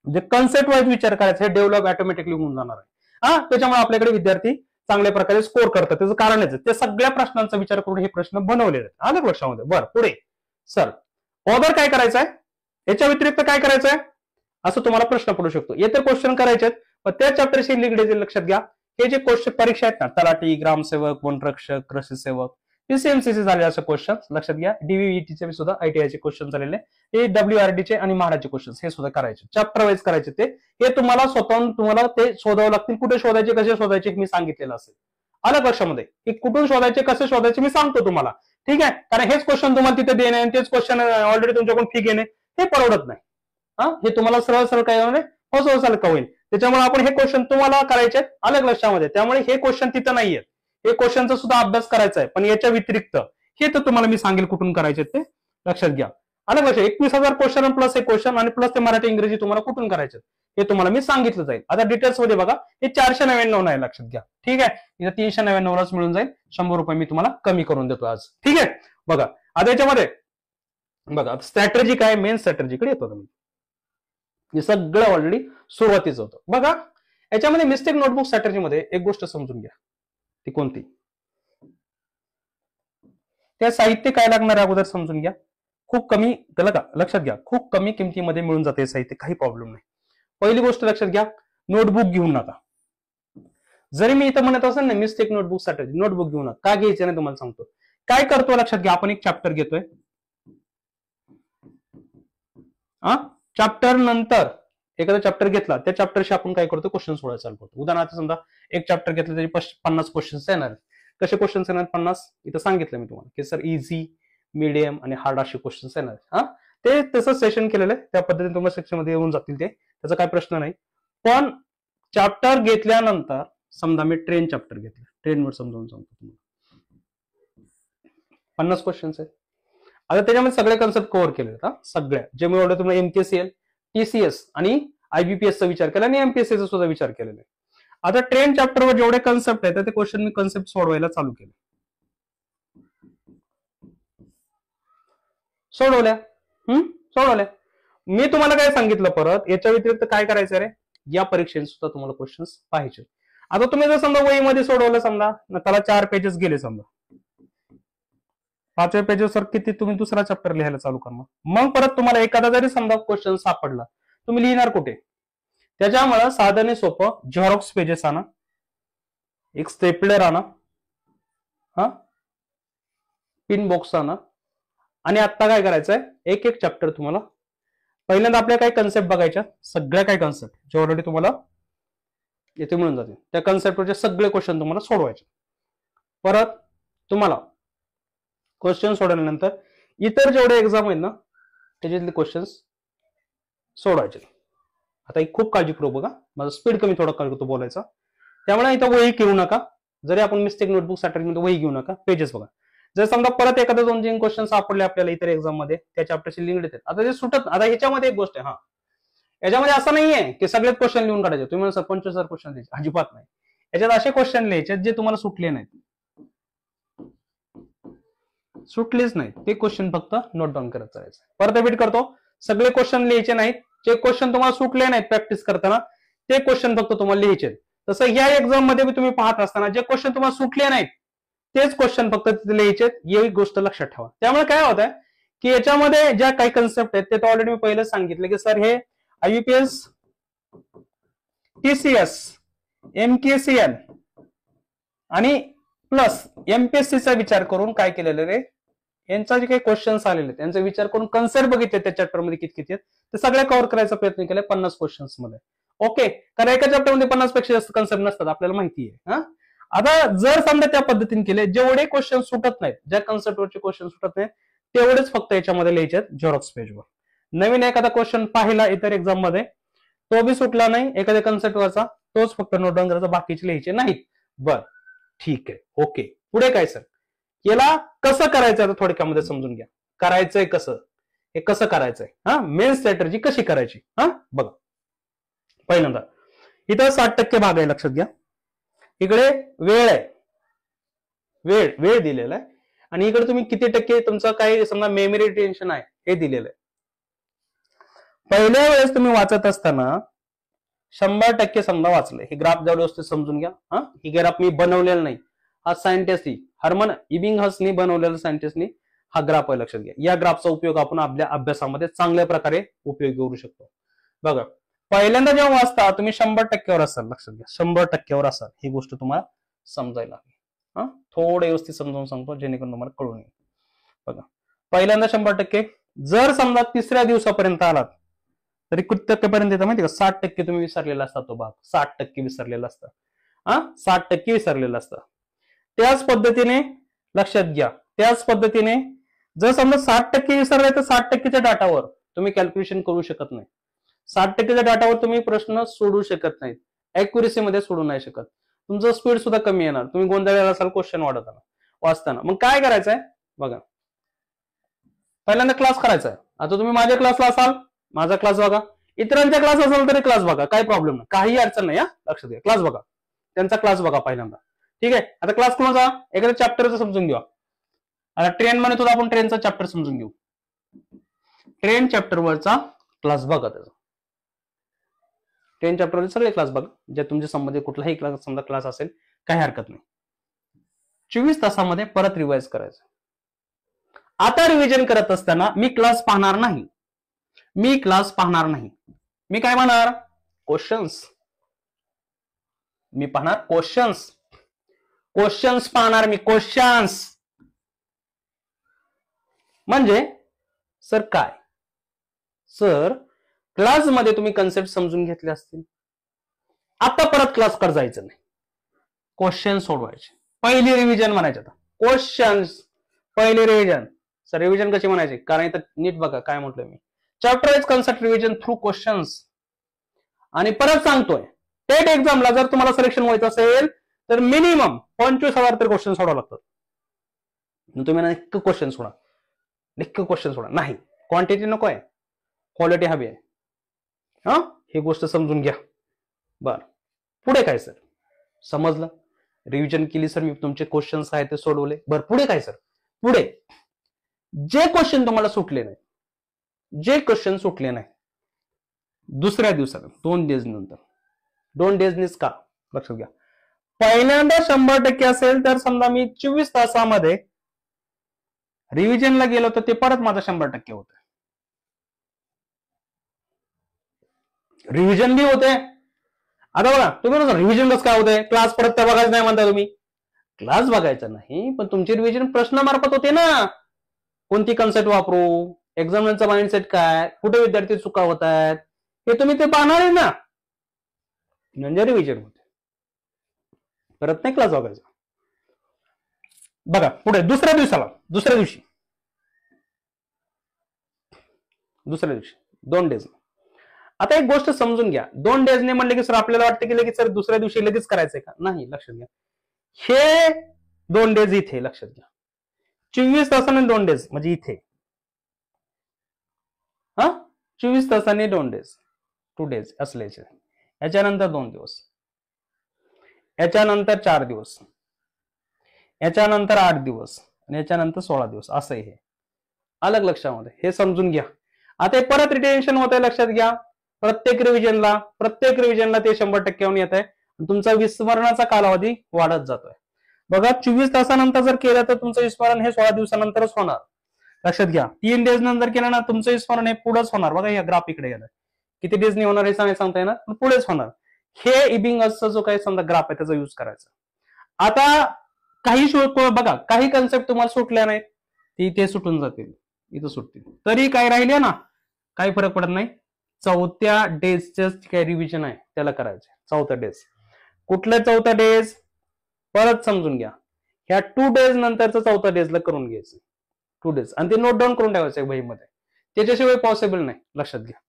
जे कन्सेप्ट वाईज विचार करायचं हे डेव्हलप ऑटोमॅटिकली होऊन जाणार आहे. त्याच्यामुळे आपल्याकडे विद्यार्थी चांगल्या प्रकारे स्कोर करतात. त्याचं कारणच आहे ते सगळ्या प्रश्नांचा विचार करून हे प्रश्न बनवलेले आहेत. आलं लक्षामध्ये. बरं, पुढे सर ऑदर काय करायचं आहे, याच्या व्यतिरिक्त काय करायचं आहे असं तुम्हाला प्रश्न पडू शकतो. येथे क्वेश्चन करायचे आहेत पण त्या चॅप्टरशी निगडीत. लक्षात घ्या, हे जे क्वेश्चन परीक्षा आहेत ना, तलाठी, ग्रामसेवक, वनरक्षक, कृषी सेवक, PCMCC झाले असे क्वेश्चन. लक्षात घ्या. DVETचे सुद्धा ITI चे क्वेश्चन झालेले, हे WRDचे आणि म्हाडाचे क्वेश्चन हे सुद्धा करायचे, चॅप्टर वाईज करायचे. हे तुम्हाला स्वतःहून तुम्हाला ते शोधावं लागतील. कुठे शोधायचे, कसे शोधायचे मी सांगितलेलं असेल. आलं लक्षामध्ये की कुठून शोधायचे, कसे शोधायचे मी सांगतो तुम्हाला. ठीक आहे. कारण हेच क्वेश्चन तुम्हाला तिथे देणे आणि तेच क्वेश्चन ऑलरेडी तुमच्याकडून फी घेणे हे परवडत नाही. हे तुम्हाला सरळ सरळ काय होईल, का होईल. त्याच्यामुळे आपण हे क्वेश्चन तुम्हाला करायचे अलग लक्षामध्ये. त्यामुळे हे क्वेश्चन तिथं नाहीये, हे क्वेश्चनचा सुद्धा अभ्यास करायचा आहे. पण याच्या व्यतिरिक्त हे तर तुम्हाला मी सांगेल कुठून करायचे ते लक्षात घ्या. अलग लक्षात. 21,000 क्वेश्चन प्लस एक क्वेश्चन आणि प्लस ते मराठी इंग्रजी तुम्हाला कुठून करायचे हे तुम्हाला मी सांगितलं जाईल. आता डिटेल्स मध्ये बघा, हे 499 नाही. लक्षात घ्या. ठीक आहे. इथं 399लाच मिळून जाईल. 100 रुपये मी तुम्हाला कमी करून देतो आज. ठीक आहे. बघा आता याच्यामध्ये बघा स्ट्रॅटेजी काय, मेन स्ट्रॅटेजीकडे येतो तुम्ही. हे सगळं ऑलरेडी सुरुवातीच होतं. बघा याच्यामध्ये मिस्टेक नोटबुक स्ट्रॅटेजी मध्ये एक गोष्ट समजून घ्या. ती कोणती, त्या साहित्य काय लागणार आहे अगोदर समजून घ्या. खूप कमी, त्याला का लक्षात घ्या, खूप कमी किमतीमध्ये मिळून जाते साहित्य, काही प्रॉब्लेम नाही. पहिली गोष्ट लक्षात घ्या, नोटबुक घेऊ नका. जरी मी इथं म्हणत असेल ना मिस्टेक नोटबुक स्ट्रॅटेजी, नोटबुक घेऊ नका. का घ्यायचं नाही तुम्हाला सांगतो. काय करतो लक्षात घ्या, आपण एक चॅप्टर घेतोय. चॅप्टर नंतर एखादा चॅप्टर घेतला, त्या चॅप्टरशी आपण काय करतो, क्वेश्चन सोडायला चालू करतो. उदाहरणार्थ समजा एक चॅप्टर घेतलं, त्याचे 50 क्वेश्चन्स येणार. कसे क्वेश्चन्स येणार 50, इथं सांगितलं मी तुम्हाला की सर इझी, मीडियम आणि हार्ड असे क्वेश्चन्स येणार. ते तसं सेशन केलेलं आहे, त्या पद्धतीने तुम्हाला सेक्शन मध्ये येऊन जातील ते, त्याचा काही प्रश्न नाही. पण चॅप्टर घेतल्यानंतर समजा मी ट्रेन चॅप्टर घेतलं, ट्रेनवर समजावून सांगतो तुम्हाला. 50 क्वेश्चन्स आहेत. आता त्याच्यामध्ये सगळे कन्सेप्ट कव्हर केले आहेत. सगळ्या जे मी एवढं तुम्हाला MKCL, TCS आणि IBPS चा विचार केला आणि MPSC चा सुद्धा विचार केलेला आहे. आता ट्रेन चॅप्टरवर जेवढे कन्सेप्ट आहेत ते क्वेश्चन मी कन्सेप्ट सोडवायला चालू केले. सोडवल्या. मी तुम्हाला काय सांगितलं परत, याच्या व्यतिरिक्त काय करायचं रे, या परीक्षेत सुद्धा तुम्हाला क्वेश्चन्स पाहिजे. आता तुम्ही जर समजा वहीमध्ये सोडवलं, समजा त्याला 4 पेजेस गेले, समजा 5व्या पेजेसवर किती तुम्ही दुसरा चॅप्टर लिहायला चालू करणार. मग परत तुम्हाला एखादा जरी समजा क्वेश्चन सापडला, तुम्ही लिहिणार कुठे. त्याच्यामुळे साधं सोपं झेरॉक्स पेजेस आणा, एक स्टेपलर आणा, पिन बॉक्स आणा आणि आता काय करायचंय, एक एक चॅप्टर तुम्हाला पहिल्यांदा आपल्या काही कन्सेप्ट बघायच्या, सगळ्या काही कन्सेप्ट जे ऑलरेडी तुम्हाला येथे मिळून जातील, त्या कन्सेप्टवरचे सगळे क्वेश्चन तुम्हाला सोडवायचे. परत तुम्हाला क्वेश्चन सोडवल्यानंतर इतर जेवढे एक्झाम आहेत ना त्याच्यातले क्वेश्चन्स सोडवायचे. आता एक खूप काळजीपूर्वक बघा, माझा स्पीड कमी थोडा करतो बोलायचा, त्यामुळे इथं वही घेऊ नका. जरी आपण मिस्टेक नोटबुक साठी वही घेऊ नका, पेजेस बघा. जर समजा परत एखादा 2-3 क्वेश्चन सापडले आपल्याला इतर एक्झाम मध्ये, त्या चॅप्टरशी लिंक्ड आहेत. आता ते सुटत, आता ह्याच्यामध्ये एक गोष्ट आहे, याच्यामध्ये असं नाहीये की सगळेच क्वेश्चन लिहून काढायचे. तुम्ही म्हणा 25,000 क्वेश्चन द्यायचे, अजिबात नाही. याच्यात असे क्वेश्चन लिहायचे जे तुम्हाला सुटले नाहीत, सुटलेच नाही, ते क्वेश्चन फक्त नोट डाऊन करत जायचं. परत रिपीट करतो, सगळे क्वेश्चन लिहायचे नाहीत. जे क्वेश्चन तुम्हाला सुटले नाहीत प्रॅक्टिस करताना ते क्वेश्चन फक्त तुम्हाला लिहायचे. तसं या एक्झाम मध्ये तुम्ही पाहत असताना जे क्वेश्चन तुम्हाला सुटले नाहीत तेच क्वेश्चन फक्त तिथे लिहायचे, ही गोष्ट लक्षात ठेवा. त्यामुळे काय होत आहे की याच्यामध्ये ज्या काही कन्सेप्ट आहेत ते तर ऑलरेडी मी पहिलेच सांगितले की सर हे IBPS, TCS, MKCL आणि प्लस MPSC चा विचार करून काय केलेलं रे, यांचा जे काही क्वेश्चन्स आलेले त्यांचा विचार करून कन्सेप्ट बघितले त्या चॅप्टर मध्ये किती किती आहेत ते सगळे कव्हर करायचा प्रयत्न केला 50 क्वेश्चन्स मध्ये. ओके, कारण एका चॅप्टर मध्ये 50 पेक्षा जास्त कन्सेप्ट नसतात, आपल्याला माहिती आहे. आता जर समजा त्या पद्धतीने केले, जेवढे क्वेश्चन सुटत नाहीत, ज्या कन्सेप्टवरचे क्वेश्चन सुटत नाहीत तेवढेच फक्त याच्यामध्ये लिहायचे झेरॉक्स पेजवर. नवीन एखादा क्वेश्चन पाहिला इतर एक्झाम मध्ये तो बी सुटला नाही एखाद्या कन्सेप्टवरचा, तोच फक्त नोट डाऊन करायचा, बाकीचे लिहायचे नाहीत. बर ठीक आहे, ओके. पुढे काय सर, याला कसं करायचं आता थोडक्यामध्ये समजून घ्या. करायचंय कसं, हे कसं करायचंय, हा मेन स्ट्रॅटेजी कशी करायची. हा बघा, पहिल्यांदा इथं 60% भाग आहे लक्षात घ्या. इकडे वेळ आहे, वेळ वेळ दिलेला आहे, आणि इकडे तुम्ही किती टक्के तुमचं काही समजा मेमरी रिटेन्शन आहे हे दिलेलं आहे. पहिल्या वेळेस तुम्ही वाचत असताना 100% समजा वाचलंय. हे ग्राफ जर व्यवस्थित समजून घ्या. हा ही ग्राफ मी बनवलेला नाही, हा सायंटिस्टनी हर्मन इबिंगहसनी बनवलेला सायंटिस्टनी हा ग्राफ आहे लक्षात घ्या. या ग्राफचा उपयोग आपण आपल्या अभ्यासामध्ये चांगल्या प्रकारे उपयोग करू शकतो. बघा, पहिल्यांदा जेव्हा वाचता तुम्ही 100%वर असाल, लक्षात घ्या 100%वर असाल, ही गोष्ट तुम्हाला समजायला हवी. हा थोडं व्यवस्थित समजावून सांगतो जेणेकरून तुम्हाला कळून येईल. बघा, पहिल्यांदा 100%. जर समजा तिसऱ्या दिवसापर्यंत आलात तरी किती टक्केपर्यंत येतं माहिती का, 60% तुम्ही विसरलेला असता तो भाग, 60% विसरलेला असतं. हा 60% विसरलेला असतं. त्याच पद्धतीने लक्षात घ्या, त्याच पद्धतीने जर समजा 60% विसरलाय तर 60%च्या डाटावर तुम्ही कॅल्क्युलेशन करू शकत नाही. 60%च्या डाटावर तुम्ही प्रश्न सोडू शकत नाहीत, अॅक्युरेसी मध्ये सोडू नाही शकत. तुमचं स्पीड सुद्धा कमी येणार, तुम्ही गोंधळलेला असाल क्वेश्चन वाचताना. मग काय करायचंय बघा, पहिल्यांदा क्लास करायचा आहे. आता तुम्ही माझ्या क्लासला असाल, माझा क्लास बघा, इतरांच्या क्लास असेल तरी क्लास बघा, काही प्रॉब्लेम नाही, काही अडचण नाही. लक्षात घ्या, क्लास बघा, त्यांचा क्लास बघा पहिल्यांदा. ठीक आहे, आता क्लास कोणाचा, एखाद्या चॅप्टरचा समजून घेऊ. आता ट्रेन म्हणत होता आपण, ट्रेनचा चॅप्टर समजून घेऊ. ट्रेन चॅप्टरवरचा क्लास बघा, त्याचा ट्रेन चॅप्टरवरचे सगळे क्लास बघा, जे तुमच्या संबंधित कुठलाही क्लास समजा क्लास असेल, काही हरकत नाही. 24 तासामध्ये परत रिवाइज करायचं. आता रिव्हिजन करत असताना मी क्लास पाहणार नाही, मी क्लास पाहणार नाही. मी काय पाहणार, क्वेश्चन्स. मी पाहणार क्वेश्चन्स, क्वेश्चन्स पाहणार मी, क्वेश्चन्स. म्हणजे सर काय, सर क्लासमध्ये तुम्ही कन्सेप्ट समजून घेतले असतील, आता परत क्लास कर जायचं नाही, क्वेश्चन सोडवायचे. पहिली रिव्हिजन म्हणायचे. आता क्वेश्चन्स पहिली रिव्हिजन. सर रिव्हिजन कशी म्हणायची, कारण इथं नीट बघा काय म्हटलं मी, chapter wise concept revision through questions. आणि परत सांगतोय, टेट एक्झामला जर तुम्हाला सिलेक्शन व्हायचं असेल तर मिनिमम 25,000 तरी क्वेश्चन सोडावं लागतात. तुम्ही निक्क क्वेश्चन सोडा, निक्क क्वेश्चन सोडा, नाही क्वांटिटी नको आहे, क्वालिटी हवी आहे. हा ही गोष्ट समजून घ्या. बर पुढे काय सर, समजलं, रिव्हिजन केली सर, मी तुमचे क्वेश्चन्स आहेत ते सोडवले. बर पुढे काय सर, पुढे जे क्वेश्चन तुम्हाला सुटले नाही, जे क्वेश्चन सुटले नाही दुसऱ्या दिवसाला 2 डेज नंतर, 2 डेजनीच का, लक्षात घ्या. पहिल्यांदा 100% असेल तर समजा मी 24 तासामध्ये रिव्हिजनला गेलो तर ते परत माझा 100% होतं. रिव्हिजन बी होते. आता बघा तुम्ही रिव्हिजन कसं काय होतंय, क्लास परत त्या बघायचं नाही म्हणता तुम्ही. क्लास बघायचा नाही, पण तुमची रिव्हिजन प्रश्नामार्फत होते ना. कोणती कन्सेप्ट वापरू, एक्झामिनरचा माइंडसेट काय, कुठे विद्यार्थी चुका होत आहेत, हे तुम्ही ते पाहणार आहे ना, म्हणजे रिव्हिजन होते. परत नाही क्लास बघायचा. बघा पुढे दुसऱ्या दिवसाला, दुसऱ्या दिवशी 2 डेज. आता एक गोष्ट समजून घ्या, 2 डेजने म्हणले की सर आपल्याला वाटतं की लगेच सर दुसऱ्या दिवशी लगेच करायचंय का, नाही. लक्षात घ्या, हे 2 डेज इथे लक्षात घ्या, 24 तासाने 2 डेज म्हणजे इथे. हा 24 तासाने 2 डेज, 2 डेज असल्याचे. याच्यानंतर 2 दिवस, याच्यानंतर 4 दिवस, याच्यानंतर 8 दिवस, आणि याच्यानंतर 16 दिवस, असं हे अलग लक्षामध्ये. हे समजून घ्या. आता परत रिटेन्शन होत आहे, लक्षात घ्या. प्रत्येक रिव्हिजनला ते 100% येत आहे. तुमचा विस्मरणाचा कालावधी वाढत जातोय. बघा 24 तासानंतर जर केलं तर तुमचं विस्मरण हे 16 दिवसानंतरच होणार. लक्षात घ्या, 3 डेज नंतर केलं ना तुमचं विस्मरण हे पुढेच होणार. बघा या ग्राफ इकडे गेलं, किती डेजनी होणार हे सांगता येणार, पण पुढेच होणार. हे इबिंगहसचा जो काही समजा ग्राफ आहे त्याचा युज करायचा. आता काही बघा, काही कन्सेप्ट तुम्हाला सुटल्या नाहीत, ती इथे सुटून जातील, इथं सुटतील, तरी काय राहिले ना, काही फरक पडत नाही. 4थ्या डेजचं काय रिव्हिजन आहे त्याला करायचं. 4था डेज कुठलं, 4था डेज परत समजून घ्या, ह्या 2 डेज नंतरचं 4था डेजला करून घ्यायचं. 2 days आणि ते नोट डाऊन करून ठेवायचं आहे वहीमध्ये. त्याच्याशिवाय पॉसिबल नाही, लक्षात घ्या.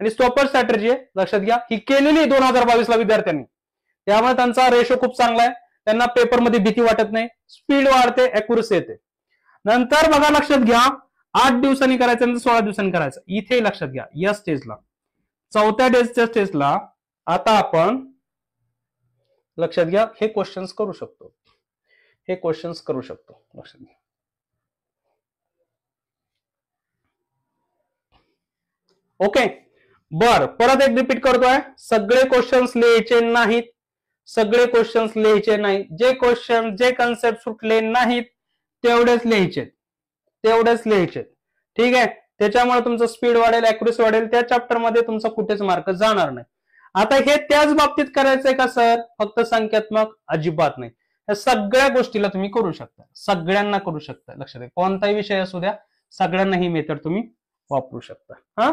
आणि सोपर स्ट्रॅटेजी आहे, लक्षात घ्या. ही केलेली 2022 ला विद्यार्थ्यांनी, त्यामुळे त्यांचा रेशो खूप चांगला आहे. त्यांना पेपरमध्ये भीती वाटत नाही, स्पीड वाढते, अॅक्युरसी येते. नंतर बघा लक्षात घ्या, 8 दिवसांनी करायचं नंतर 16 दिवसांनी करायचं. इथे लक्षात घ्या, या स्टेजला 4थ्या डेजच्या स्टेजला आता आपण लक्षात घ्या हे क्वेश्चन्स करू शकतो, हे क्वेश्चन्स करू शकतो, लक्षात घ्या. ओके, बर परत एक रिपीट करतोय, सगळे क्वेश्चन्स लिहायचे नाहीत, सगळे क्वेश्चन्स लिहायचे नाहीत. जे क्वेश्चन जे कन्सेप्ट सुटले नाहीत तेवढेच लिहायचे, तेवढेच लिहायचे. ठीक आहे, त्याच्यामुळे तुमचं स्पीड वाढेल, अॅक्युरसी वाढेल. त्या चॅप्टर मध्ये तुमचा कुठेच मार्क जाणार नाही. आता हे त्याच बाबतीत करायचंय का सर, फक्त संख्यात्मक? अजिबात नाही. या सगळ्या गोष्टीला तुम्ही करू शकता, सगळ्यांना करू शकता. लक्षात घ्या, कोणताही विषय असू द्या, सगळ्यांना ही मेथड तुम्ही वापरू शकता. हा,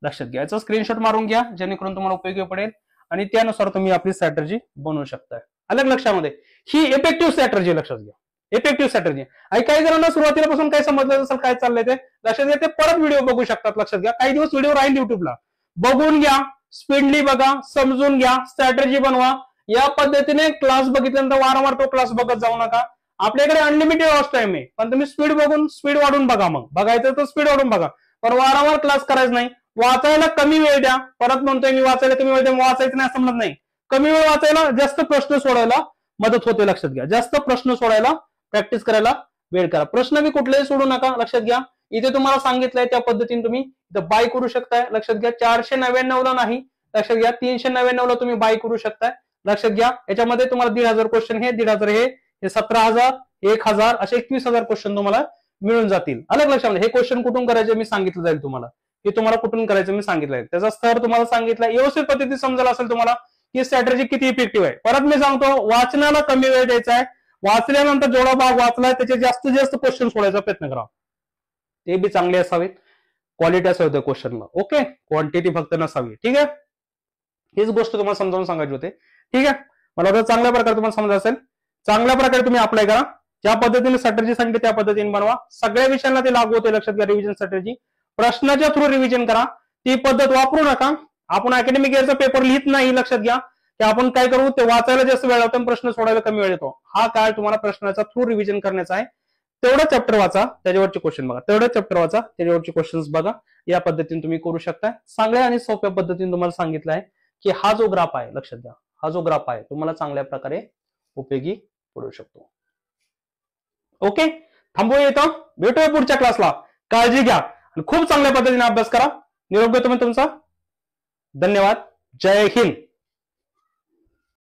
लक्षात घ्या. याचा स्क्रीनशॉट मारून घ्या, जेणेकरून तुम्हाला उपयोगी पडेल आणि त्यानुसार तुम्ही आपली स्ट्रॅटेजी बनवू शकता. अलग लक्षामध्ये ही इफेक्टिव्ह स्ट्रॅटेजी, लक्षात घ्या, इफेक्टिव्ह स्ट्रॅटेजी. आणि काही जणांना सुरुवातीपासून काय समजलं नसेल, काय चाललंय ते लक्षात घ्या, ते परत व्हिडिओ बघू शकतात. लक्षात घ्या, काही दिवस व्हिडिओ राहील युट्यूबला, बघून घ्या, स्पीडली बघा, समजून घ्या, स्ट्रॅटेजी बनवा. या पद्धतीने क्लास बघितल्यानंतर वारंवार तो क्लास बघत जाऊ नका. आपल्याकडे अनलिमिटेड वॉच टाइम आहे, पण तुम्ही स्पीड बघून स्पीड वाढून बघा. मग बघायचं तर स्पीड वाढून बघा, पण वारंवार क्लास करायचं नाही. वाचायला कमी वेळ द्या. परत म्हणतोय मी, वाचायला कमी वेळ द्या, वाचायचं नाही समजत नाही. कमी वेळ वाचायला, जास्त प्रश्न सोडवायला मदत होते. लक्षात घ्या, जास्त प्रश्न सोडायला प्रॅक्टिस करायला वेळ करा. प्रश्न बी कुठलेही सोडू नका. लक्षात घ्या, इथे तुम्हाला सांगितलंय त्या पद्धतीने तुम्ही इथं बाय करू शकताय. लक्षात घ्या, 499 ला नाही, लक्षात घ्या 399 ला तुम्ही बाय करू शकताय. लक्षात घ्या, याच्यामध्ये तुम्हाला 1,500 क्वेश्चन, हे 1,500 हे 17,000, 1,000 असे 21,000 क्वेश्चन तुम्हाला मिळून जातील. अलग लक्षात, हे क्वेश्चन कुठून करायचे मी सांगितलं जाईल तुम्हाला, हे तुम्हाला कुठून करायचं मी सांगितलंय. त्याचा स्तर तुम्हाला सांगितलं, व्यवस्थित पद्धतीने समजायला असेल तुम्हाला की स्ट्रॅटेजी किती इफेक्टिव्ह आहे. परत मी सांगतो, वाचनाला कमी वेळ द्यायचा आहे. वाचल्यानंतर जेवढा भाग वाचलाय त्याचे जास्तीत जास्त क्वेश्चन सोडायचा प्रयत्न करा. ते बी चांगले असावेत, क्वालिटी असावी क्वेश्चनला. ओके, क्वांटिटी फक्त नसावी. ठीक आहे, हीच गोष्ट तुम्हाला समजावून सांगायची होते. ठीक आहे, मला वाटतं चांगल्या प्रकारे तुम्हाला समजा असेल. चांगल्या प्रकारे तुम्ही अप्लाय करा. ज्या पद्धतीने स्ट्रॅटेजी सांगितली त्या पद्धतीने बनवा. सगळ्या विषयांना ते लागू होते. लक्षात घ्या, रिव्हिजन स्ट्रॅटेजी प्रश्नाच्या थ्रू रिव्हिजन करा. ती पद्धत वापरू नका. आपण अकॅडमिक इयरचा पेपर लिहित नाही. लक्षात घ्या की आपण काय करू, ते वाचायला जास्त वेळ लावतो, प्रश्न सोडायला कमी वेळ येतो. हा काळ तुम्हाला प्रश्नाचा थ्रू रिव्हिजन करण्याचा आहे. तेवढं चॅप्टर वाचा, त्याच्यावरचे क्वेश्चन बघा, तेवढं चॅप्टर वाचा, त्याच्यावरचे क्वेश्चन्स बघा. या पद्धतीने तुम्ही करू शकता. चांगल्या आणि सोप्या पद्धतीने तुम्हाला सांगितलं आहे की हा जो ग्राफ आहे, लक्षात घ्या, हा जो ग्राफ आहे तुम्हाला चांगल्या प्रकारे उपयोगी पडू शकतो. ओके, थांबूया येतो, भेटूया पुढच्या क्लासला. काळजी घ्या आणि खूप चांगल्या पद्धतीने अभ्यास करा. निरोप घेतो मी तुमचा. धन्यवाद. जय हिंद.